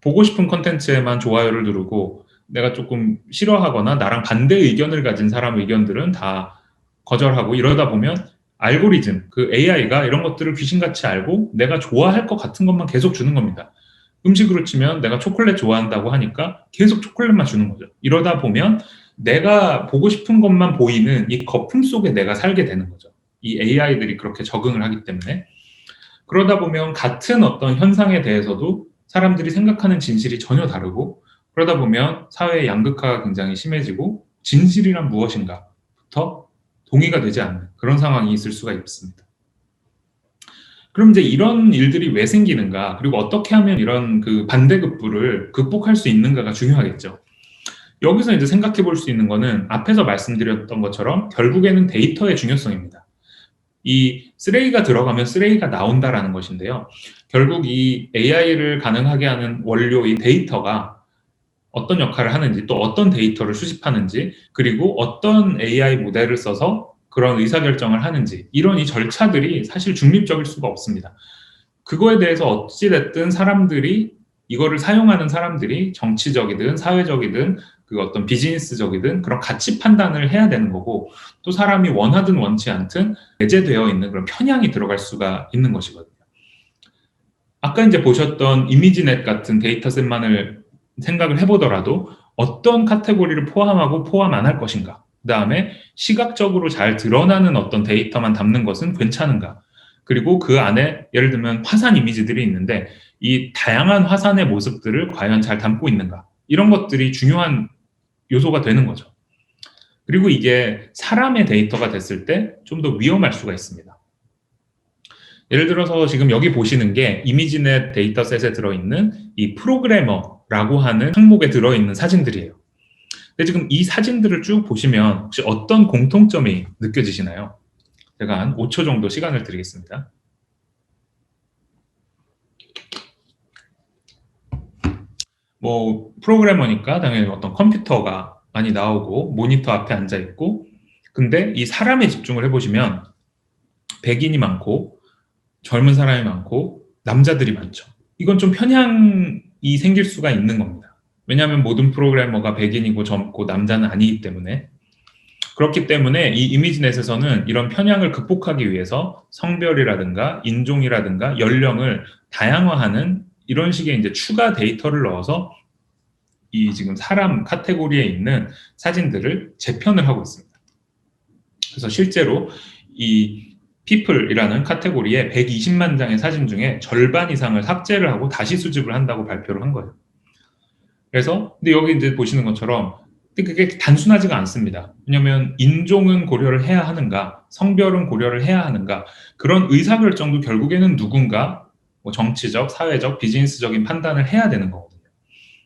보고 싶은 콘텐츠에만 좋아요를 누르고 내가 조금 싫어하거나 나랑 반대 의견을 가진 사람 의견들은 다 거절하고 이러다 보면 알고리즘, 그 AI가 이런 것들을 귀신같이 알고 내가 좋아할 것 같은 것만 계속 주는 겁니다. 음식으로 치면 내가 초콜릿 좋아한다고 하니까 계속 초콜릿만 주는 거죠. 이러다 보면 내가 보고 싶은 것만 보이는 이 거품 속에 내가 살게 되는 거죠. 이 AI들이 그렇게 적응을 하기 때문에. 그러다 보면 같은 어떤 현상에 대해서도 사람들이 생각하는 진실이 전혀 다르고 그러다 보면 사회의 양극화가 굉장히 심해지고 진실이란 무엇인가부터 동의가 되지 않는 그런 상황이 있을 수가 있습니다. 그럼 이제 이런 일들이 왜 생기는가 그리고 어떻게 하면 이런 그 반대급부를 극복할 수 있는가가 중요하겠죠. 여기서 이제 생각해 볼 수 있는 거는 앞에서 말씀드렸던 것처럼 결국에는 데이터의 중요성입니다. 이 쓰레기가 들어가면 쓰레기가 나온다라는 것인데요. 결국 이 AI를 가능하게 하는 원료인 데이터가 어떤 역할을 하는지 또 어떤 데이터를 수집하는지 그리고 어떤 AI 모델을 써서 그런 의사결정을 하는지 이런 이 절차들이 사실 중립적일 수가 없습니다. 그거에 대해서 어찌됐든 사람들이 이거를 사용하는 사람들이 정치적이든 사회적이든 그 어떤 비즈니스적이든 그런 가치 판단을 해야 되는 거고 또 사람이 원하든 원치 않든 내재되어 있는 그런 편향이 들어갈 수가 있는 것이거든요. 아까 이제 보셨던 이미지넷 같은 데이터셋만을 생각을 해보더라도 어떤 카테고리를 포함하고 포함 안 할 것인가 그 다음에 시각적으로 잘 드러나는 어떤 데이터만 담는 것은 괜찮은가 그리고 그 안에 예를 들면 화산 이미지들이 있는데 이 다양한 화산의 모습들을 과연 잘 담고 있는가 이런 것들이 중요한 요소가 되는 거죠. 그리고 이게 사람의 데이터가 됐을 때 좀 더 위험할 수가 있습니다. 예를 들어서 지금 여기 보시는 게 이미지넷 데이터셋에 들어있는 이 프로그래머라고 하는 항목에 들어있는 사진들이에요. 근데 지금 이 사진들을 쭉 보시면 혹시 어떤 공통점이 느껴지시나요? 제가 한 5초 정도 시간을 드리겠습니다. 뭐 프로그래머니까 당연히 어떤 컴퓨터가 많이 나오고 모니터 앞에 앉아 있고 근데 이 사람에 집중을 해보시면 백인이 많고 젊은 사람이 많고 남자들이 많죠. 이건 좀 편향이 생길 수가 있는 겁니다. 왜냐하면 모든 프로그래머가 백인이고 젊고 남자는 아니기 때문에. 그렇기 때문에 이 이미지넷에서는 이런 편향을 극복하기 위해서 성별이라든가 인종이라든가 연령을 다양화하는 이런 식의 이제 추가 데이터를 넣어서 이 지금 사람 카테고리에 있는 사진들을 재편을 하고 있습니다. 그래서 실제로 이 people이라는 카테고리에 120만 장의 사진 중에 절반 이상을 삭제를 하고 다시 수집을 한다고 발표를 한 거예요. 그래서 근데 여기 이제 보시는 것처럼 그게 단순하지가 않습니다. 왜냐하면 인종은 고려를 해야 하는가, 성별은 고려를 해야 하는가, 그런 의사결정도 결국에는 누군가 뭐 정치적, 사회적, 비즈니스적인 판단을 해야 되는 거거든요.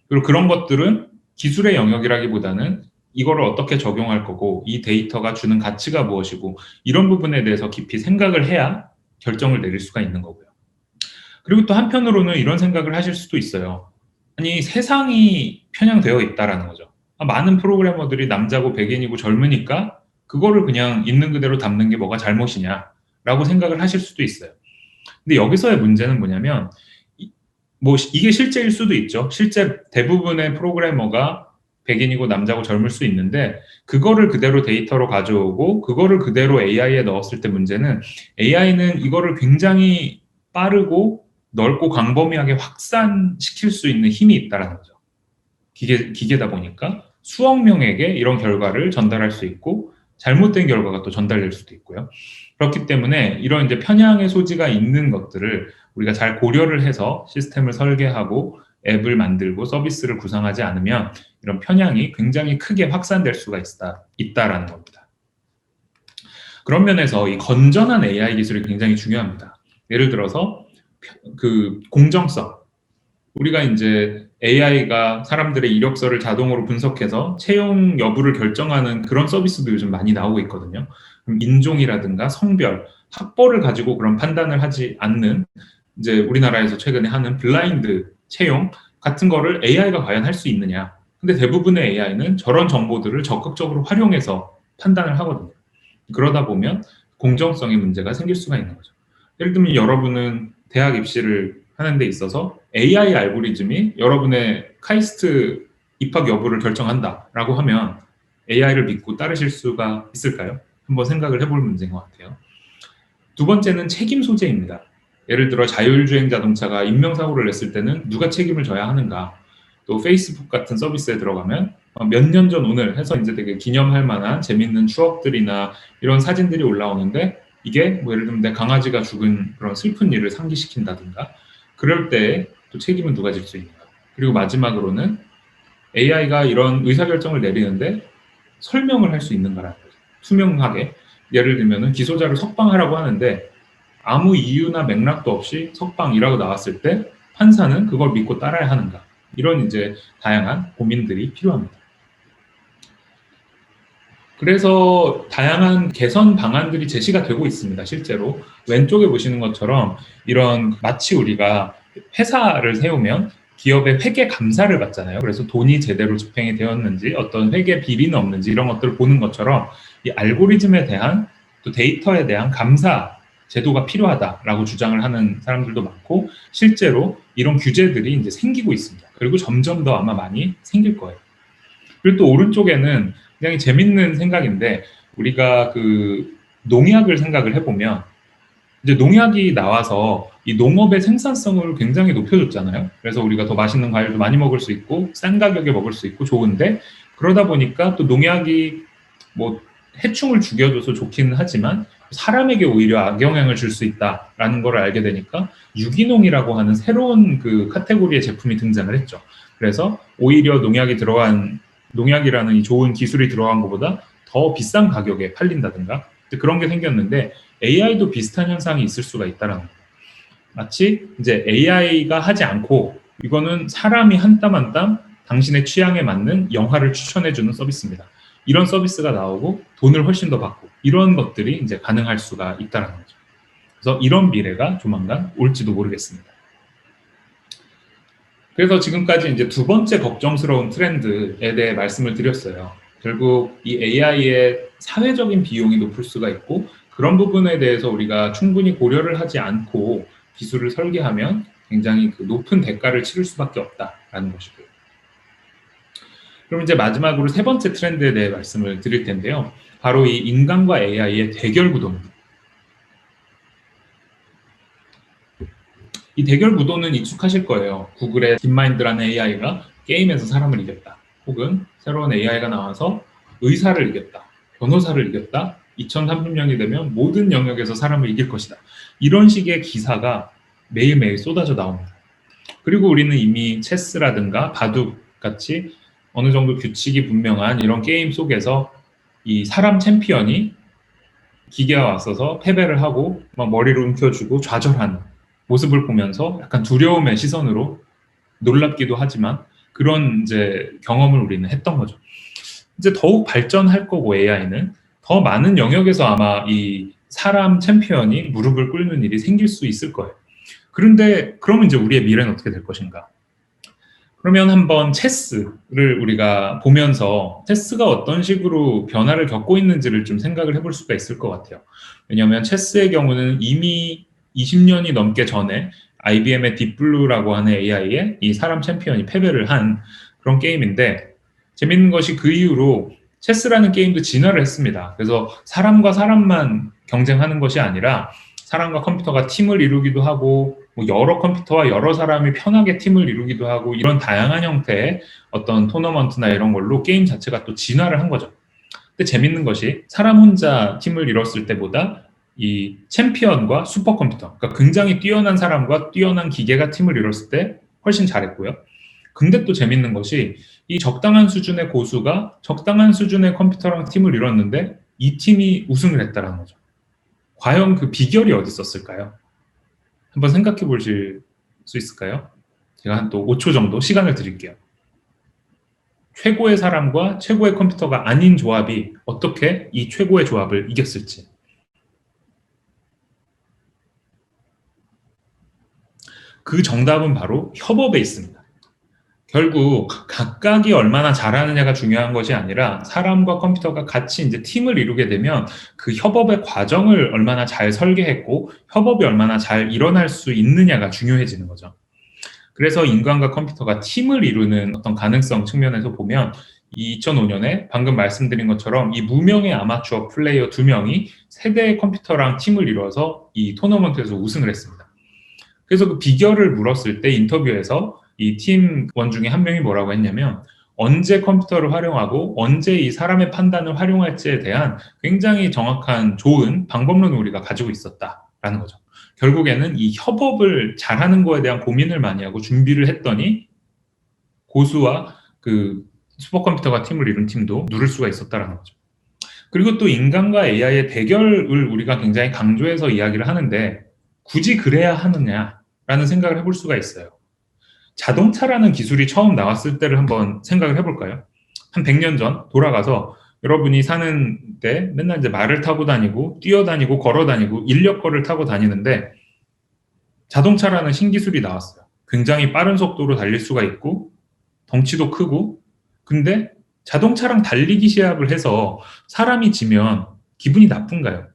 그리고 그런 것들은 기술의 영역이라기보다는 이거를 어떻게 적용할 거고 이 데이터가 주는 가치가 무엇이고 이런 부분에 대해서 깊이 생각을 해야 결정을 내릴 수가 있는 거고요. 그리고 또 한편으로는 이런 생각을 하실 수도 있어요. 아니 세상이 편향되어 있다라는 거죠. 많은 프로그래머들이 남자고 백인이고 젊으니까 그거를 그냥 있는 그대로 담는 게 뭐가 잘못이냐라고 생각을 하실 수도 있어요. 근데 여기서의 문제는 뭐냐면 뭐 이게 실제일 수도 있죠. 실제 대부분의 프로그래머가 백인이고 남자고 젊을 수 있는데 그거를 그대로 데이터로 가져오고 그거를 그대로 AI에 넣었을 때 문제는 AI는 이거를 굉장히 빠르고 넓고 광범위하게 확산시킬 수 있는 힘이 있다는 거죠. 기계다 보니까 수억 명에게 이런 결과를 전달할 수 있고 잘못된 결과가 또 전달될 수도 있고요. 그렇기 때문에 이런 이제 편향의 소지가 있는 것들을 우리가 잘 고려를 해서 시스템을 설계하고 앱을 만들고 서비스를 구상하지 않으면 이런 편향이 굉장히 크게 확산될 수가 있다라는 겁니다. 그런 면에서 이 건전한 AI 기술이 굉장히 중요합니다. 예를 들어서 그 공정성. 우리가 이제 AI가 사람들의 이력서를 자동으로 분석해서 채용 여부를 결정하는 그런 서비스도 요즘 많이 나오고 있거든요. 그럼 인종이라든가 성별, 학벌을 가지고 그런 판단을 하지 않는 이제 우리나라에서 최근에 하는 블라인드 채용 같은 거를 AI가 과연 할 수 있느냐. 근데 대부분의 AI는 저런 정보들을 적극적으로 활용해서 판단을 하거든요. 그러다 보면 공정성의 문제가 생길 수가 있는 거죠. 예를 들면 여러분은 대학 입시를 하는 데 있어서 AI 알고리즘이 여러분의 카이스트 입학 여부를 결정한다라고 하면 AI를 믿고 따르실 수가 있을까요? 한번 생각을 해볼 문제인 것 같아요. 두 번째는 책임 소재입니다. 예를 들어 자율주행 자동차가 인명사고를 냈을 때는 누가 책임을 져야 하는가? 또 페이스북 같은 서비스에 들어가면 몇 년 전 오늘 해서 이제 되게 기념할 만한 재밌는 추억들이나 이런 사진들이 올라오는데 이게 뭐 예를 들면 내 강아지가 죽은 그런 슬픈 일을 상기시킨다든가 그럴 때 또 책임은 누가 질 수 있는가? 그리고 마지막으로는 AI가 이런 의사결정을 내리는데 설명을 할 수 있는가라는 거죠. 투명하게. 예를 들면 기소자를 석방하라고 하는데 아무 이유나 맥락도 없이 석방이라고 나왔을 때 판사는 그걸 믿고 따라야 하는가? 이런 이제 다양한 고민들이 필요합니다. 그래서 다양한 개선 방안들이 제시가 되고 있습니다. 실제로 왼쪽에 보시는 것처럼 이런 마치 우리가 회사를 세우면 기업의 회계 감사를 받잖아요. 그래서 돈이 제대로 집행이 되었는지 어떤 회계 비리는 없는지 이런 것들을 보는 것처럼 이 알고리즘에 대한 또 데이터에 대한 감사 제도가 필요하다라고 주장을 하는 사람들도 많고 실제로 이런 규제들이 이제 생기고 있습니다. 그리고 점점 더 아마 많이 생길 거예요. 그리고 또 오른쪽에는 굉장히 재밌는 생각인데 우리가 그 농약을 생각을 해보면 이제 농약이 나와서 이 농업의 생산성을 굉장히 높여줬잖아요. 그래서 우리가 더 맛있는 과일도 많이 먹을 수 있고 싼 가격에 먹을 수 있고 좋은데 그러다 보니까 또 농약이 뭐 해충을 죽여줘서 좋기는 하지만 사람에게 오히려 악영향을 줄 수 있다라는 걸 알게 되니까 유기농이라고 하는 새로운 그 카테고리의 제품이 등장을 했죠. 그래서 오히려 농약이라는 이 좋은 기술이 들어간 것보다 더 비싼 가격에 팔린다든가 그런 게 생겼는데 AI도 비슷한 현상이 있을 수가 있다는 거예요. 마치 이제 AI가 하지 않고 이거는 사람이 한 땀 한 땀 당신의 취향에 맞는 영화를 추천해주는 서비스입니다. 이런 서비스가 나오고 돈을 훨씬 더 받고 이런 것들이 이제 가능할 수가 있다는 거죠. 그래서 이런 미래가 조만간 올지도 모르겠습니다. 그래서 지금까지 이제 두 번째 걱정스러운 트렌드에 대해 말씀을 드렸어요. 결국 이 AI의 사회적인 비용이 높을 수가 있고 그런 부분에 대해서 우리가 충분히 고려를 하지 않고 기술을 설계하면 굉장히 그 높은 대가를 치를 수밖에 없다라는 것이고요. 그럼 이제 마지막으로 세 번째 트렌드에 대해 말씀을 드릴 텐데요. 바로 이 인간과 AI의 대결 구도입니다. 이 대결 구도는 익숙하실 거예요. 구글의 딥마인드라는 AI가 게임에서 사람을 이겼다. 혹은 새로운 AI가 나와서 의사를 이겼다. 변호사를 이겼다. 2030년이 되면 모든 영역에서 사람을 이길 것이다. 이런 식의 기사가 매일매일 쏟아져 나옵니다. 그리고 우리는 이미 체스라든가 바둑 같이 어느 정도 규칙이 분명한 이런 게임 속에서 이 사람 챔피언이 기계와 맞서서 패배를 하고 막 머리를 움켜쥐고 좌절하는 모습을 보면서 약간 두려움의 시선으로 놀랍기도 하지만 그런 이제 경험을 우리는 했던 거죠. 이제 더욱 발전할 거고 AI는 더 많은 영역에서 아마 이 사람 챔피언이 무릎을 꿇는 일이 생길 수 있을 거예요. 그런데 그러면 이제 우리의 미래는 어떻게 될 것인가? 그러면 한번 체스를 우리가 보면서 체스가 어떤 식으로 변화를 겪고 있는지를 좀 생각을 해볼 수가 있을 것 같아요. 왜냐하면 체스의 경우는 이미 20년이 넘게 전에 IBM의 딥블루라고 하는 AI에 이 사람 챔피언이 패배를 한 그런 게임인데 재밌는 것이 그 이후로 체스라는 게임도 진화를 했습니다. 그래서 사람과 사람만 경쟁하는 것이 아니라 사람과 컴퓨터가 팀을 이루기도 하고 뭐 여러 컴퓨터와 여러 사람이 편하게 팀을 이루기도 하고 이런 다양한 형태의 어떤 토너먼트나 이런 걸로 게임 자체가 또 진화를 한 거죠. 근데 재밌는 것이 사람 혼자 팀을 이뤘을 때보다 이 챔피언과 슈퍼컴퓨터, 그러니까 굉장히 뛰어난 사람과 뛰어난 기계가 팀을 이뤘을 때 훨씬 잘했고요. 근데 또 재밌는 것이 이 적당한 수준의 고수가 적당한 수준의 컴퓨터랑 팀을 이뤘는데 이 팀이 우승을 했다는 거죠. 과연 그 비결이 어디 있었을까요? 한번 생각해 보실 수 있을까요? 제가 한 또 5초 정도 시간을 드릴게요. 최고의 사람과 최고의 컴퓨터가 아닌 조합이 어떻게 이 최고의 조합을 이겼을지. 그 정답은 바로 협업에 있습니다. 결국 각각이 얼마나 잘하느냐가 중요한 것이 아니라 사람과 컴퓨터가 같이 이제 팀을 이루게 되면 그 협업의 과정을 얼마나 잘 설계했고 협업이 얼마나 잘 일어날 수 있느냐가 중요해지는 거죠. 그래서 인간과 컴퓨터가 팀을 이루는 어떤 가능성 측면에서 보면 2005년에 방금 말씀드린 것처럼 이 무명의 아마추어 플레이어 2명이 세대의 컴퓨터랑 팀을 이루어서 이 토너먼트에서 우승을 했습니다. 그래서 그 비결을 물었을 때 인터뷰에서 이 팀원 중에 한 명이 뭐라고 했냐면 언제 컴퓨터를 활용하고 언제 이 사람의 판단을 활용할지에 대한 굉장히 정확한 좋은 방법론을 우리가 가지고 있었다라는 거죠. 결국에는 이 협업을 잘하는 거에 대한 고민을 많이 하고 준비를 했더니 고수와 그 슈퍼컴퓨터가 팀을 이룬 팀도 누를 수가 있었다라는 거죠. 그리고 또 인간과 AI의 대결을 우리가 굉장히 강조해서 이야기를 하는데 굳이 그래야 하느냐라는 생각을 해볼 수가 있어요. 자동차라는 기술이 처음 나왔을 때를 한번 생각을 해볼까요? 한 100년 전 돌아가서 여러분이 사는 때 맨날 이제 말을 타고 다니고 뛰어다니고 걸어다니고 인력거를 타고 다니는데 자동차라는 신기술이 나왔어요. 굉장히 빠른 속도로 달릴 수가 있고 덩치도 크고 근데 자동차랑 달리기 시합을 해서 사람이 지면 기분이 나쁜가요?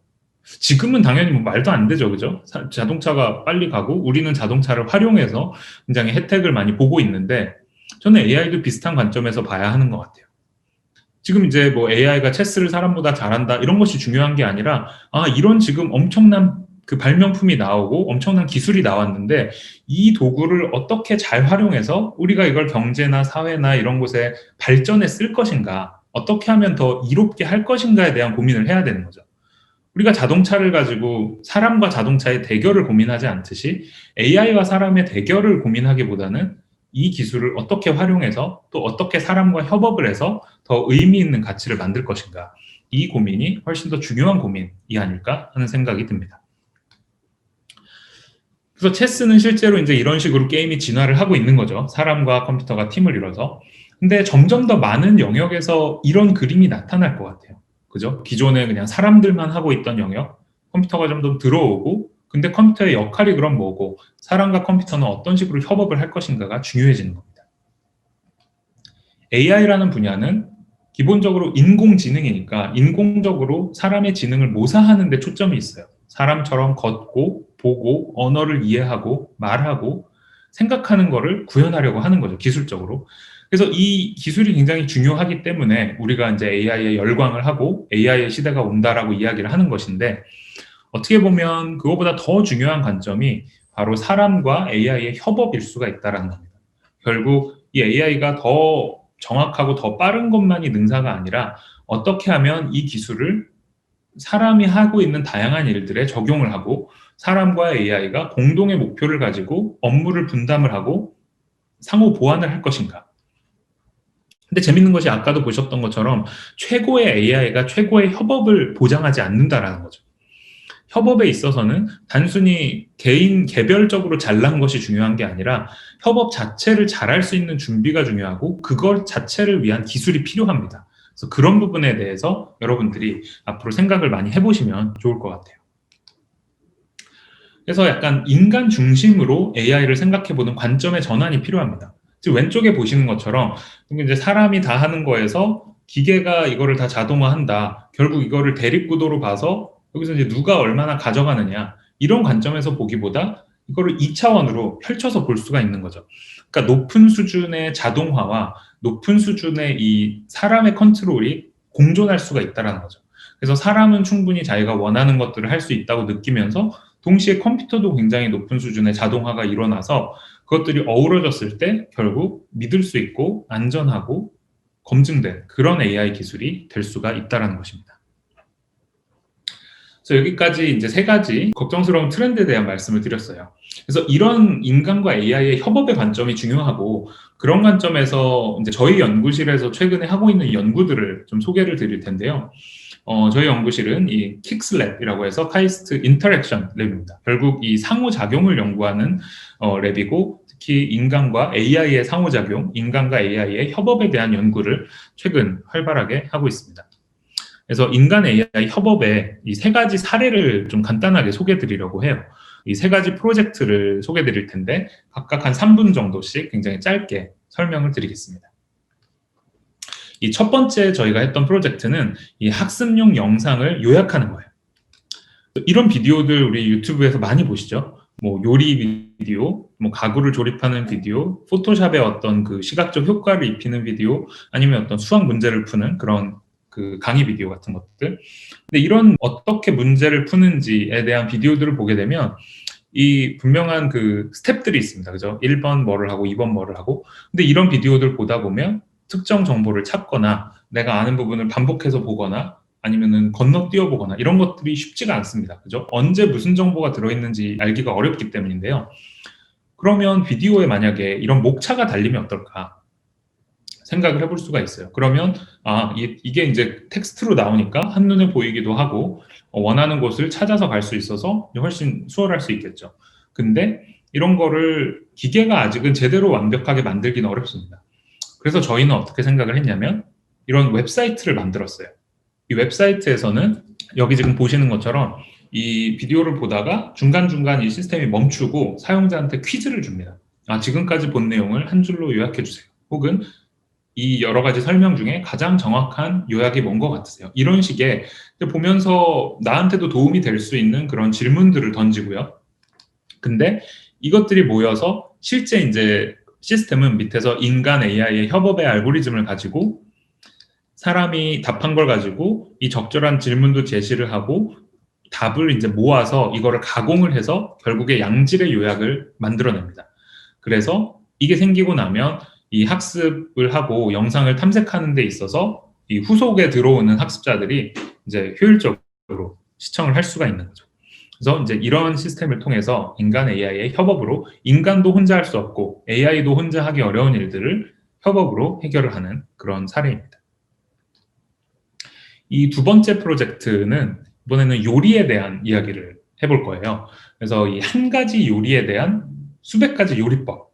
지금은 당연히 뭐 말도 안 되죠, 그죠? 자동차가 빨리 가고 우리는 자동차를 활용해서 굉장히 혜택을 많이 보고 있는데 저는 AI도 비슷한 관점에서 봐야 하는 것 같아요. 지금 이제 뭐 AI가 체스를 사람보다 잘한다 이런 것이 중요한 게 아니라 이런 지금 엄청난 그 발명품이 나오고 엄청난 기술이 나왔는데 이 도구를 어떻게 잘 활용해서 우리가 이걸 경제나 사회나 이런 곳에 발전에 쓸 것인가 어떻게 하면 더 이롭게 할 것인가에 대한 고민을 해야 되는 거죠. 우리가 자동차를 가지고 사람과 자동차의 대결을 고민하지 않듯이 AI와 사람의 대결을 고민하기보다는 이 기술을 어떻게 활용해서 또 어떻게 사람과 협업을 해서 더 의미 있는 가치를 만들 것인가 이 고민이 훨씬 더 중요한 고민이 아닐까 하는 생각이 듭니다. 그래서 체스는 실제로 이제 이런 식으로 게임이 진화를 하고 있는 거죠. 사람과 컴퓨터가 팀을 이뤄서. 근데 점점 더 많은 영역에서 이런 그림이 나타날 것 같아요. 그죠? 기존에 그냥 사람들만 하고 있던 영역, 컴퓨터가 좀 더 들어오고, 근데 컴퓨터의 역할이 그럼 뭐고, 사람과 컴퓨터는 어떤 식으로 협업을 할 것인가가 중요해지는 겁니다. AI라는 분야는 기본적으로 인공지능이니까 인공적으로 사람의 지능을 모사하는 데 초점이 있어요. 사람처럼 걷고, 보고, 언어를 이해하고, 말하고, 생각하는 거를 구현하려고 하는 거죠, 기술적으로. 그래서 이 기술이 굉장히 중요하기 때문에 우리가 이제 AI에 열광을 하고 AI의 시대가 온다라고 이야기를 하는 것인데, 어떻게 보면 그거보다 더 중요한 관점이 바로 사람과 AI의 협업일 수가 있다라는 겁니다. 결국 이 AI가 더 정확하고 더 빠른 것만이 능사가 아니라 어떻게 하면 이 기술을 사람이 하고 있는 다양한 일들에 적용을 하고 사람과 AI가 공동의 목표를 가지고 업무를 분담을 하고 상호 보완을 할 것인가. 근데 재밌는 것이 아까도 보셨던 것처럼 최고의 AI가 최고의 협업을 보장하지 않는다라는 거죠. 협업에 있어서는 단순히 개인 개별적으로 잘난 것이 중요한 게 아니라 협업 자체를 잘할 수 있는 준비가 중요하고 그걸 자체를 위한 기술이 필요합니다. 그래서 그런 부분에 대해서 여러분들이 앞으로 생각을 많이 해보시면 좋을 것 같아요. 그래서 약간 인간 중심으로 AI를 생각해보는 관점의 전환이 필요합니다. 지금 왼쪽에 보시는 것처럼 이제 사람이 다 하는 거에서 기계가 이거를 다 자동화한다. 결국 이거를 대립구도로 봐서 여기서 이제 누가 얼마나 가져가느냐 이런 관점에서 보기보다 이거를 2차원으로 펼쳐서 볼 수가 있는 거죠. 그러니까 높은 수준의 자동화와 높은 수준의 이 사람의 컨트롤이 공존할 수가 있다는 거죠. 그래서 사람은 충분히 자기가 원하는 것들을 할 수 있다고 느끼면서 동시에 컴퓨터도 굉장히 높은 수준의 자동화가 일어나서 그것들이 어우러졌을 때 결국 믿을 수 있고 안전하고 검증된 그런 AI 기술이 될 수가 있다는 것입니다. 그래서 여기까지 이제 3가지 걱정스러운 트렌드에 대한 말씀을 드렸어요. 그래서 이런 인간과 AI의 협업의 관점이 중요하고 그런 관점에서 이제 저희 연구실에서 최근에 하고 있는 연구들을 좀 소개를 드릴 텐데요. 저희 연구실은 이 킥스랩이라고 해서 카이스트 인터랙션 랩입니다. 결국 이 상호작용을 연구하는 랩이고 특히 인간과 AI의 상호작용, 인간과 AI의 협업에 대한 연구를 최근 활발하게 하고 있습니다. 그래서 인간 AI 협업의 이 3가지 사례를 좀 간단하게 소개해 드리려고 해요. 이 3가지 프로젝트를 소개해 드릴 텐데 각각 한 3분 정도씩 굉장히 짧게 설명을 드리겠습니다. 이 첫 번째 저희가 했던 프로젝트는 이 학습용 영상을 요약하는 거예요. 이런 비디오들 우리 유튜브에서 많이 보시죠? 뭐 요리 비디오, 뭐 가구를 조립하는 비디오, 포토샵의 어떤 그 시각적 효과를 입히는 비디오, 아니면 어떤 수학 문제를 푸는 그런 그 강의 비디오 같은 것들. 근데 이런 어떻게 문제를 푸는지에 대한 비디오들을 보게 되면 이 분명한 그 스텝들이 있습니다. 그죠? 1번 뭐를 하고 2번 뭐를 하고. 근데 이런 비디오들 보다 보면 특정 정보를 찾거나 내가 아는 부분을 반복해서 보거나 아니면은 건너뛰어 보거나 이런 것들이 쉽지가 않습니다. 그죠? 언제 무슨 정보가 들어있는지 알기가 어렵기 때문인데요. 그러면 비디오에 만약에 이런 목차가 달리면 어떨까 생각을 해볼 수가 있어요. 그러면 이게 이제 텍스트로 나오니까 한눈에 보이기도 하고 원하는 곳을 찾아서 갈 수 있어서 훨씬 수월할 수 있겠죠. 근데 이런 거를 기계가 아직은 제대로 완벽하게 만들기는 어렵습니다. 그래서 저희는 어떻게 생각을 했냐면 이런 웹사이트를 만들었어요. 이 웹사이트에서는 여기 지금 보시는 것처럼 이 비디오를 보다가 중간중간 이 시스템이 멈추고 사용자한테 퀴즈를 줍니다. 지금까지 본 내용을 한 줄로 요약해 주세요. 혹은 이 여러 가지 설명 중에 가장 정확한 요약이 뭔 것 같으세요? 이런 식의 보면서 나한테도 도움이 될 수 있는 그런 질문들을 던지고요. 근데 이것들이 모여서 실제 이제 시스템은 밑에서 인간 AI의 협업의 알고리즘을 가지고 사람이 답한 걸 가지고 이 적절한 질문도 제시를 하고 답을 이제 모아서 이거를 가공을 해서 결국에 양질의 요약을 만들어냅니다. 그래서 이게 생기고 나면 이 학습을 하고 영상을 탐색하는 데 있어서 이 후속에 들어오는 학습자들이 이제 효율적으로 시청을 할 수가 있는 거죠. 그래서 이제 이런 시스템을 통해서 인간 AI의 협업으로 인간도 혼자 할 수 없고 AI도 혼자 하기 어려운 일들을 협업으로 해결을 하는 그런 사례입니다. 이 2번째 프로젝트는 이번에는 요리에 대한 이야기를 해볼 거예요. 그래서 이 한 가지 요리에 대한 수백 가지 요리법.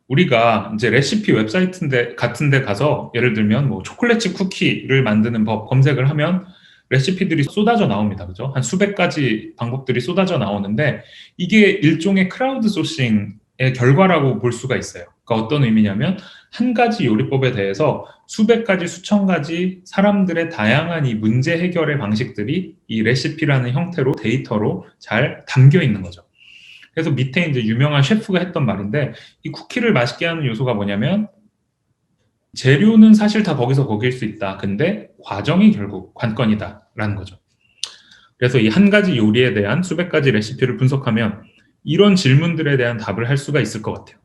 우리가 이제 레시피 웹사이트 같은 데 가서 예를 들면 뭐 초콜릿 칩 쿠키를 만드는 법 검색을 하면 레시피들이 쏟아져 나옵니다. 그죠? 한 수백 가지 방법들이 쏟아져 나오는데 이게 일종의 크라우드 소싱의 결과라고 볼 수가 있어요. 그러니까 어떤 의미냐면 한 가지 요리법에 대해서 수백 가지, 수천 가지 사람들의 다양한 이 문제 해결의 방식들이 이 레시피라는 형태로 데이터로 잘 담겨 있는 거죠. 그래서 밑에 이제 유명한 셰프가 했던 말인데 이 쿠키를 맛있게 하는 요소가 뭐냐면 재료는 사실 다 거기서 거길 수 있다. 근데 과정이 결국 관건이다라는 거죠. 그래서 이 한 가지 요리에 대한 수백 가지 레시피를 분석하면 이런 질문들에 대한 답을 할 수가 있을 것 같아요.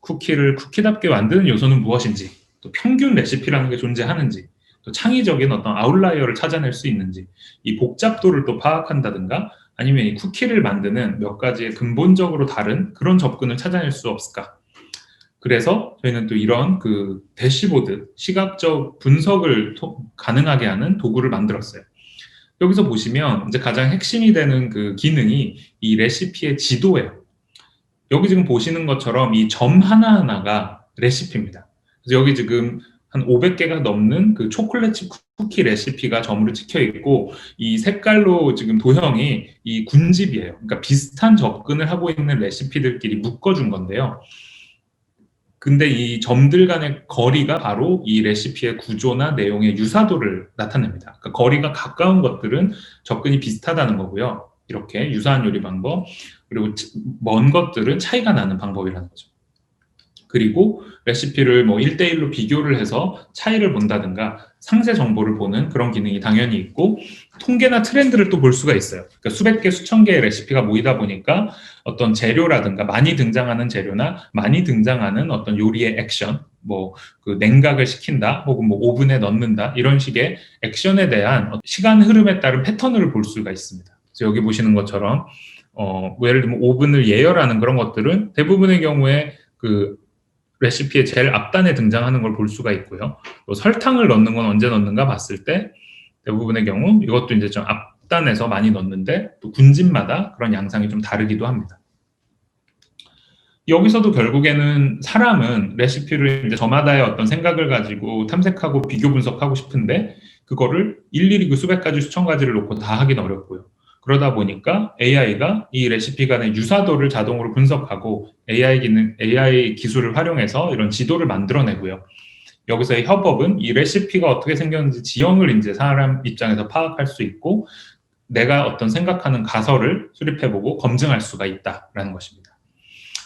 쿠키를 쿠키답게 만드는 요소는 무엇인지, 또 평균 레시피라는 게 존재하는지, 또 창의적인 어떤 아웃라이어를 찾아낼 수 있는지, 이 복잡도를 또 파악한다든가, 아니면 이 쿠키를 만드는 몇 가지의 근본적으로 다른 그런 접근을 찾아낼 수 없을까? 그래서 저희는 또 이런 그 대시보드, 시각적 분석을 가능하게 하는 도구를 만들었어요. 여기서 보시면 이제 가장 핵심이 되는 그 기능이 이 레시피의 지도예요. 여기 지금 보시는 것처럼 이 점 하나하나가 레시피입니다. 그래서 여기 지금 한 500개가 넘는 그 초콜릿 칩 쿠키 레시피가 점으로 찍혀 있고, 이 색깔로 지금 도형이 이 군집이에요. 그러니까 비슷한 접근을 하고 있는 레시피들끼리 묶어준 건데요. 근데 이 점들 간의 거리가 바로 이 레시피의 구조나 내용의 유사도를 나타냅니다. 그러니까 거리가 가까운 것들은 접근이 비슷하다는 거고요. 이렇게 유사한 요리 방법, 그리고 먼 것들은 차이가 나는 방법이라는 거죠. 그리고 레시피를 뭐 1대1로 비교를 해서 차이를 본다든가 상세 정보를 보는 그런 기능이 당연히 있고, 통계나 트렌드를 또 볼 수가 있어요. 그러니까 수백 개, 수천 개의 레시피가 모이다 보니까 어떤 재료라든가 많이 등장하는 재료나 많이 등장하는 어떤 요리의 액션, 뭐 그 냉각을 시킨다 혹은 뭐 오븐에 넣는다, 이런 식의 액션에 대한 시간 흐름에 따른 패턴을 볼 수가 있습니다. 그래서 여기 보시는 것처럼 뭐 예를 들면 오븐을 예열하는 그런 것들은 대부분의 경우에 그 레시피의 제일 앞단에 등장하는 걸 볼 수가 있고요. 또 설탕을 넣는 건 언제 넣는가 봤을 때 대부분의 경우 이것도 이제 좀 앞단에서 많이 넣는데, 또 군집마다 그런 양상이 좀 다르기도 합니다. 여기서도 결국에는 사람은 레시피를 이제 저마다의 어떤 생각을 가지고 탐색하고 비교 분석하고 싶은데, 그거를 일일이 그 수백 가지 수천 가지를 놓고 다 하긴 어렵고요. 그러다 보니까 AI가 이 레시피 간의 유사도를 자동으로 분석하고 AI 기술을 활용해서 이런 지도를 만들어내고요. 여기서의 협업은 이 레시피가 어떻게 생겼는지 지형을 이제 사람 입장에서 파악할 수 있고, 내가 어떤 생각하는 가설을 수립해보고 검증할 수가 있다라는 것입니다.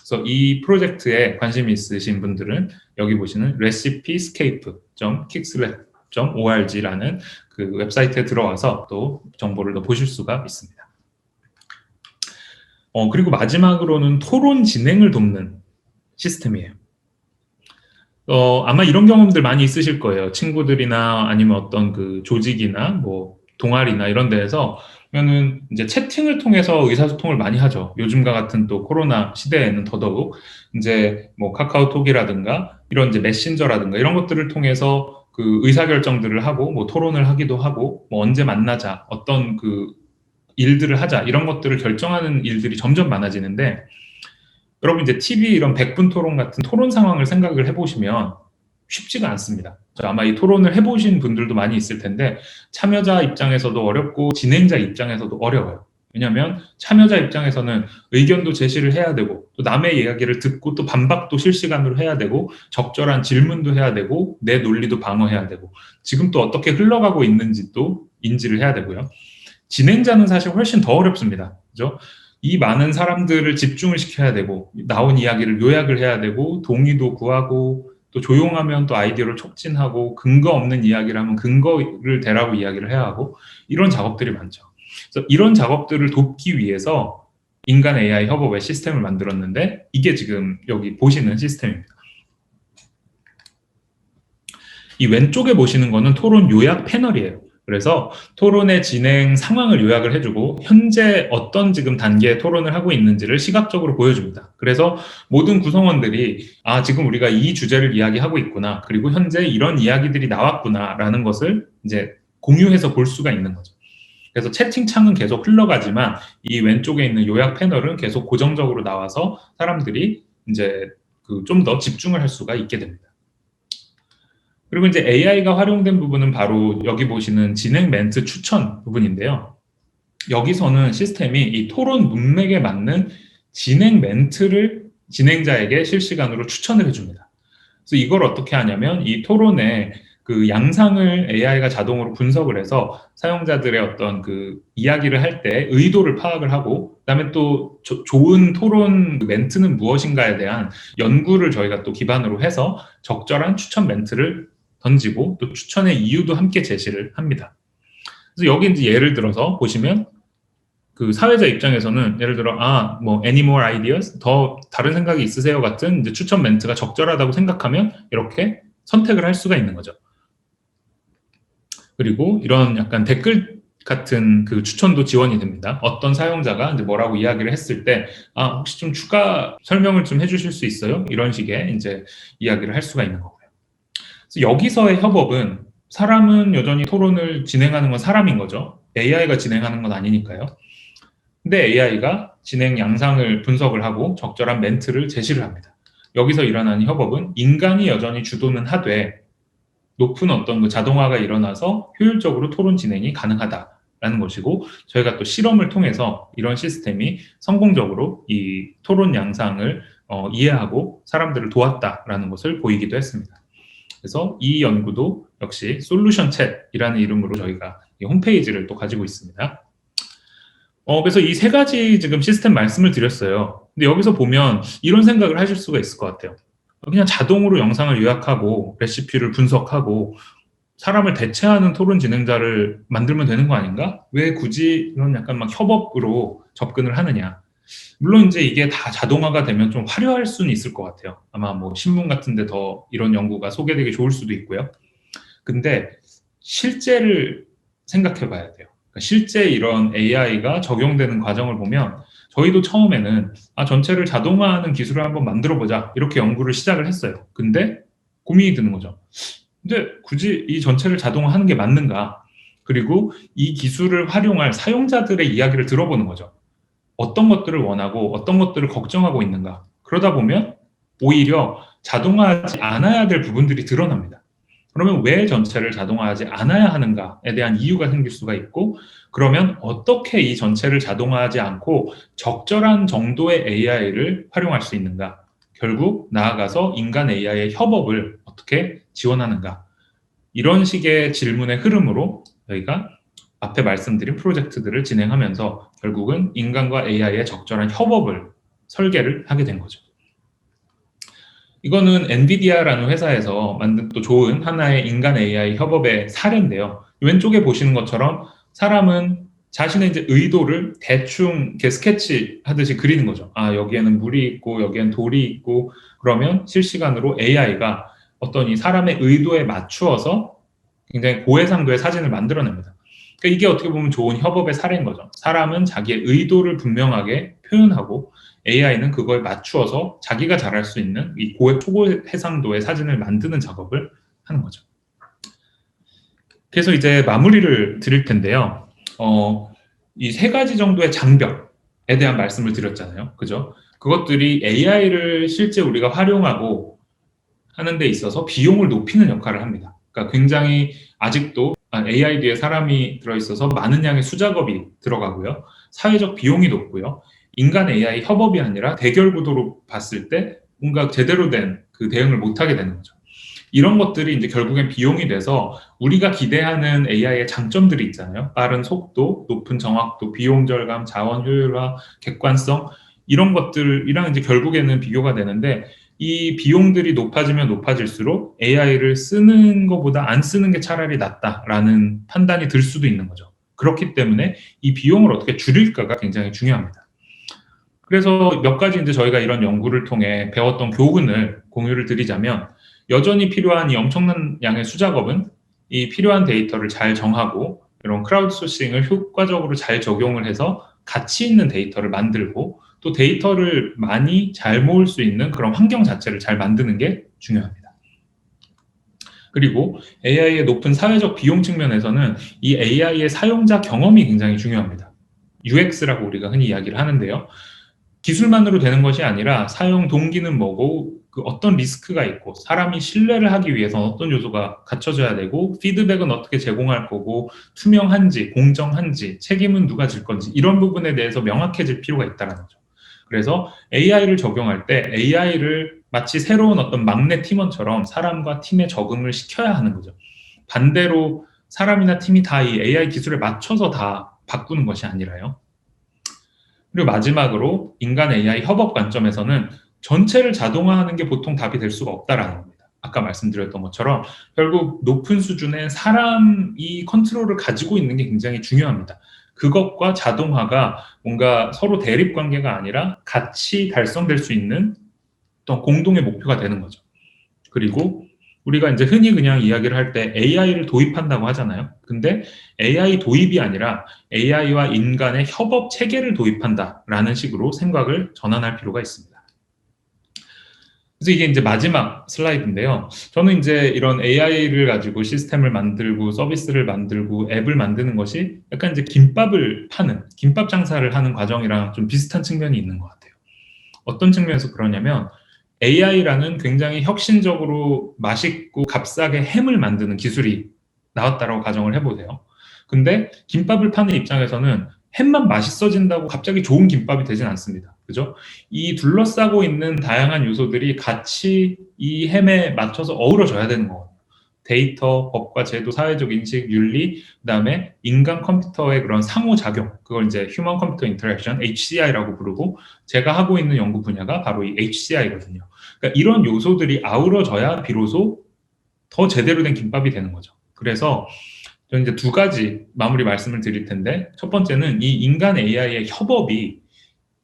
그래서 이 프로젝트에 관심이 있으신 분들은 여기 보시는 recipescape.kickslet.org라는 그 웹사이트에 들어와서 또 정보를 더 보실 수가 있습니다. 그리고 마지막으로는 토론 진행을 돕는 시스템이에요. 아마 이런 경험들 많이 있으실 거예요. 친구들이나 아니면 어떤 그 조직이나 뭐 동아리나 이런 데에서 는 이제 채팅을 통해서 의사소통을 많이 하죠. 요즘과 같은 또 코로나 시대에는 더더욱 이제 뭐 카카오톡이라든가 이런 이제 메신저라든가 이런 것들을 통해서 그 의사결정들을 하고 뭐 토론을 하기도 하고, 뭐 언제 만나자, 어떤 그 일들을 하자, 이런 것들을 결정하는 일들이 점점 많아지는데, 여러분 이제 TV 이런 100분 토론 같은 토론 상황을 생각을 해보시면 쉽지가 않습니다. 아마 이 토론을 해보신 분들도 많이 있을 텐데 참여자 입장에서도 어렵고 진행자 입장에서도 어려워요. 왜냐하면 참여자 입장에서는 의견도 제시를 해야 되고, 또 남의 이야기를 듣고 또 반박도 실시간으로 해야 되고, 적절한 질문도 해야 되고, 내 논리도 방어해야 되고, 지금 또 어떻게 흘러가고 있는지 또 인지를 해야 되고요. 진행자는 사실 훨씬 더 어렵습니다. 그죠? 이 많은 사람들을 집중을 시켜야 되고, 나온 이야기를 요약을 해야 되고, 동의도 구하고, 또 조용하면 또 아이디어를 촉진하고, 근거 없는 이야기를 하면 근거를 대라고 이야기를 해야 하고, 이런 작업들이 많죠. 그래서 이런 작업들을 돕기 위해서 인간 AI 협업의 시스템을 만들었는데, 이게 지금 여기 보시는 시스템입니다. 이 왼쪽에 보시는 거는 토론 요약 패널이에요. 그래서 토론의 진행 상황을 요약을 해주고 현재 어떤 지금 단계의 토론을 하고 있는지를 시각적으로 보여줍니다. 그래서 모든 구성원들이 지금 우리가 이 주제를 이야기하고 있구나, 그리고 현재 이런 이야기들이 나왔구나라는 것을 이제 공유해서 볼 수가 있는 거죠. 그래서 채팅창은 계속 흘러가지만 이 왼쪽에 있는 요약 패널은 계속 고정적으로 나와서 사람들이 이제 그 좀 더 집중을 할 수가 있게 됩니다. 그리고 이제 AI가 활용된 부분은 바로 여기 보시는 진행 멘트 추천 부분인데요. 여기서는 시스템이 이 토론 문맥에 맞는 진행 멘트를 진행자에게 실시간으로 추천을 해줍니다. 그래서 이걸 어떻게 하냐면 이 토론의 그 양상을 AI가 자동으로 분석을 해서 사용자들의 어떤 그 이야기를 할 때 의도를 파악을 하고, 그다음에 또 좋은 토론 멘트는 무엇인가에 대한 연구를 저희가 또 기반으로 해서 적절한 추천 멘트를 던지고 또 추천의 이유도 함께 제시를 합니다. 그래서 여기 이제 예를 들어서 보시면 그 사회자 입장에서는 예를 들어 뭐 any more ideas? 더 다른 생각이 있으세요? 같은 이제 추천 멘트가 적절하다고 생각하면 이렇게 선택을 할 수가 있는 거죠. 그리고 이런 약간 댓글 같은 그 추천도 지원이 됩니다. 어떤 사용자가 이제 뭐라고 이야기를 했을 때 혹시 좀 추가 설명을 좀 해주실 수 있어요? 이런 식의 이제 이야기를 할 수가 있는 거고요. 그래서 여기서의 협업은 사람은 여전히 토론을 진행하는 건 사람인 거죠. AI가 진행하는 건 아니니까요. 근데 AI가 진행 양상을 분석을 하고 적절한 멘트를 제시를 합니다. 여기서 일어나는 협업은 인간이 여전히 주도는 하되 높은 어떤 그 자동화가 일어나서 효율적으로 토론 진행이 가능하다라는 것이고, 저희가 또 실험을 통해서 이런 시스템이 성공적으로 이 토론 양상을 이해하고 사람들을 도왔다라는 것을 보이기도 했습니다. 그래서 이 연구도 역시 솔루션 챗이라는 이름으로 저희가 이 홈페이지를 또 가지고 있습니다. 그래서 이 세 가지 지금 시스템 말씀을 드렸어요. 근데 여기서 보면 이런 생각을 하실 수가 있을 것 같아요. 그냥 자동으로 영상을 요약하고 레시피를 분석하고 사람을 대체하는 토론 진행자를 만들면 되는 거 아닌가? 왜 굳이 이런 약간 막 협업으로 접근을 하느냐? 물론 이제 이게 다 자동화가 되면 좀 화려할 수는 있을 것 같아요. 아마 뭐 신문 같은데 더 이런 연구가 소개되기 좋을 수도 있고요. 근데 실제를 생각해 봐야 돼요. 그러니까 실제 이런 AI가 적용되는 과정을 보면 저희도 처음에는 전체를 자동화하는 기술을 한번 만들어 보자 이렇게 연구를 시작을 했어요. 근데 고민이 드는 거죠. 근데 굳이 이 전체를 자동화하는 게 맞는가? 그리고 이 기술을 활용할 사용자들의 이야기를 들어보는 거죠. 어떤 것들을 원하고 어떤 것들을 걱정하고 있는가? 그러다 보면 오히려 자동화하지 않아야 될 부분들이 드러납니다. 그러면 왜 전체를 자동화하지 않아야 하는가에 대한 이유가 생길 수가 있고, 그러면 어떻게 이 전체를 자동화하지 않고 적절한 정도의 AI를 활용할 수 있는가? 결국 나아가서 인간 AI의 협업을 어떻게 지원하는가? 이런 식의 질문의 흐름으로 저희가 앞에 말씀드린 프로젝트들을 진행하면서 결국은 인간과 AI의 적절한 협업을 설계를 하게 된 거죠. 이거는 엔비디아라는 회사에서 만든 또 좋은 하나의 인간 AI 협업의 사례인데요. 왼쪽에 보시는 것처럼 사람은 자신의 이제 의도를 대충 이렇게 스케치 하듯이 그리는 거죠. 여기에는 물이 있고 여기에는 돌이 있고, 그러면 실시간으로 AI가 어떤 이 사람의 의도에 맞추어서 굉장히 고해상도의 사진을 만들어냅니다. 그러니까 이게 어떻게 보면 좋은 협업의 사례인 거죠. 사람은 자기의 의도를 분명하게 표현하고 AI는 그거에 맞추어서 자기가 잘할 수 있는 이 초고해상도의 사진을 만드는 작업을 하는 거죠. 그래서 이제 마무리를 드릴 텐데요. 이 세 가지 정도의 장벽에 대한 말씀을 드렸잖아요. 그죠? 그것들이 AI를 실제 우리가 활용하고 하는 데 있어서 비용을 높이는 역할을 합니다. 그러니까 굉장히 아직도 AI 뒤에 사람이 들어있어서 많은 양의 수작업이 들어가고요. 사회적 비용이 높고요. 인간 AI 협업이 아니라 대결 구도로 봤을 때 뭔가 제대로 된 그 대응을 못하게 되는 거죠. 이런 것들이 이제 결국엔 비용이 돼서 우리가 기대하는 AI의 장점들이 있잖아요. 빠른 속도, 높은 정확도, 비용 절감, 자원 효율화, 객관성, 이런 것들이랑 이제 결국에는 비교가 되는데, 이 비용들이 높아지면 높아질수록 AI를 쓰는 것보다 안 쓰는 게 차라리 낫다라는 판단이 들 수도 있는 거죠. 그렇기 때문에 이 비용을 어떻게 줄일까가 굉장히 중요합니다. 그래서 몇 가지 이제 저희가 이런 연구를 통해 배웠던 교훈을 공유를 드리자면, 여전히 필요한 이 엄청난 양의 수작업은 이 필요한 데이터를 잘 정하고 이런 크라우드 소싱을 효과적으로 잘 적용을 해서 가치 있는 데이터를 만들고, 또 데이터를 많이 잘 모을 수 있는 그런 환경 자체를 잘 만드는 게 중요합니다. 그리고 AI의 높은 사회적 비용 측면에서는 이 AI의 사용자 경험이 굉장히 중요합니다. UX라고 우리가 흔히 이야기를 하는데요. 기술만으로 되는 것이 아니라 사용 동기는 뭐고, 그 어떤 리스크가 있고, 사람이 신뢰를 하기 위해서 어떤 요소가 갖춰져야 되고, 피드백은 어떻게 제공할 거고, 투명한지 공정한지 책임은 누가 질 건지, 이런 부분에 대해서 명확해질 필요가 있다는 거죠. 그래서 AI를 적용할 때 AI를 마치 새로운 어떤 막내 팀원처럼 사람과 팀에 적응을 시켜야 하는 거죠. 반대로 사람이나 팀이 다 이 AI 기술에 맞춰서 다 바꾸는 것이 아니라요. 그리고 마지막으로 인간 AI 협업 관점에서는 전체를 자동화하는 게 보통 답이 될 수가 없다라는 겁니다. 아까 말씀드렸던 것처럼 결국 높은 수준의 사람이 컨트롤을 가지고 있는 게 굉장히 중요합니다. 그것과 자동화가 뭔가 서로 대립 관계가 아니라 같이 달성될 수 있는 어떤 공동의 목표가 되는 거죠. 그리고 우리가 이제 흔히 그냥 이야기를 할 때 AI를 도입한다고 하잖아요. 근데 AI 도입이 아니라 AI와 인간의 협업 체계를 도입한다라는 식으로 생각을 전환할 필요가 있습니다. 그래서 이게 이제 마지막 슬라이드인데요. 저는 이제 이런 AI를 가지고 시스템을 만들고 서비스를 만들고 앱을 만드는 것이 약간 이제 김밥을 파는, 김밥 장사를 하는 과정이랑 좀 비슷한 측면이 있는 것 같아요. 어떤 측면에서 그러냐면 AI라는 굉장히 혁신적으로 맛있고 값싸게 햄을 만드는 기술이 나왔다라고 가정을 해보세요. 근데 김밥을 파는 입장에서는 햄만 맛있어진다고 갑자기 좋은 김밥이 되진 않습니다. 그죠? 이 둘러싸고 있는 다양한 요소들이 같이 이 햄에 맞춰서 어우러져야 되는 거거든요. 데이터, 법과 제도, 사회적 인식, 윤리, 그다음에 인간 컴퓨터의 그런 상호작용, 그걸 이제 휴먼 컴퓨터 인터랙션, HCI라고 부르고 제가 하고 있는 연구 분야가 바로 이 HCI거든요. 그러니까 이런 요소들이 아우러져야 비로소 더 제대로 된 김밥이 되는 거죠. 그래서 저는 이제 두 가지 마무리 말씀을 드릴 텐데, 첫 번째는 이 인간 AI의 협업이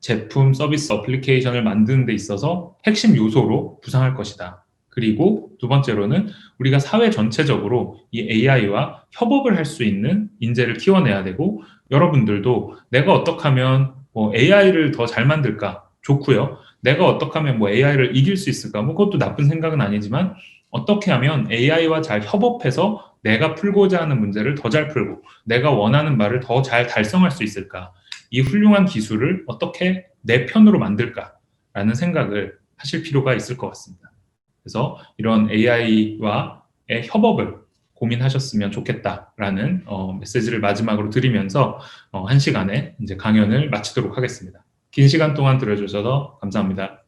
제품, 서비스, 어플리케이션을 만드는 데 있어서 핵심 요소로 부상할 것이다. 그리고 두 번째로는 우리가 사회 전체적으로 이 AI와 협업을 할 수 있는 인재를 키워내야 되고, 여러분들도 내가 어떻게 하면 뭐 AI를 더 잘 만들까? 좋고요. 내가 어떻게 하면 뭐 AI를 이길 수 있을까? 뭐 그것도 나쁜 생각은 아니지만 어떻게 하면 AI와 잘 협업해서 내가 풀고자 하는 문제를 더 잘 풀고 내가 원하는 바를 더 잘 달성할 수 있을까? 이 훌륭한 기술을 어떻게 내 편으로 만들까라는 생각을 하실 필요가 있을 것 같습니다. 그래서 이런 AI와의 협업을 고민하셨으면 좋겠다라는 메시지를 마지막으로 드리면서 1시간의 이제 강연을 마치도록 하겠습니다. 긴 시간 동안 들어주셔서 감사합니다.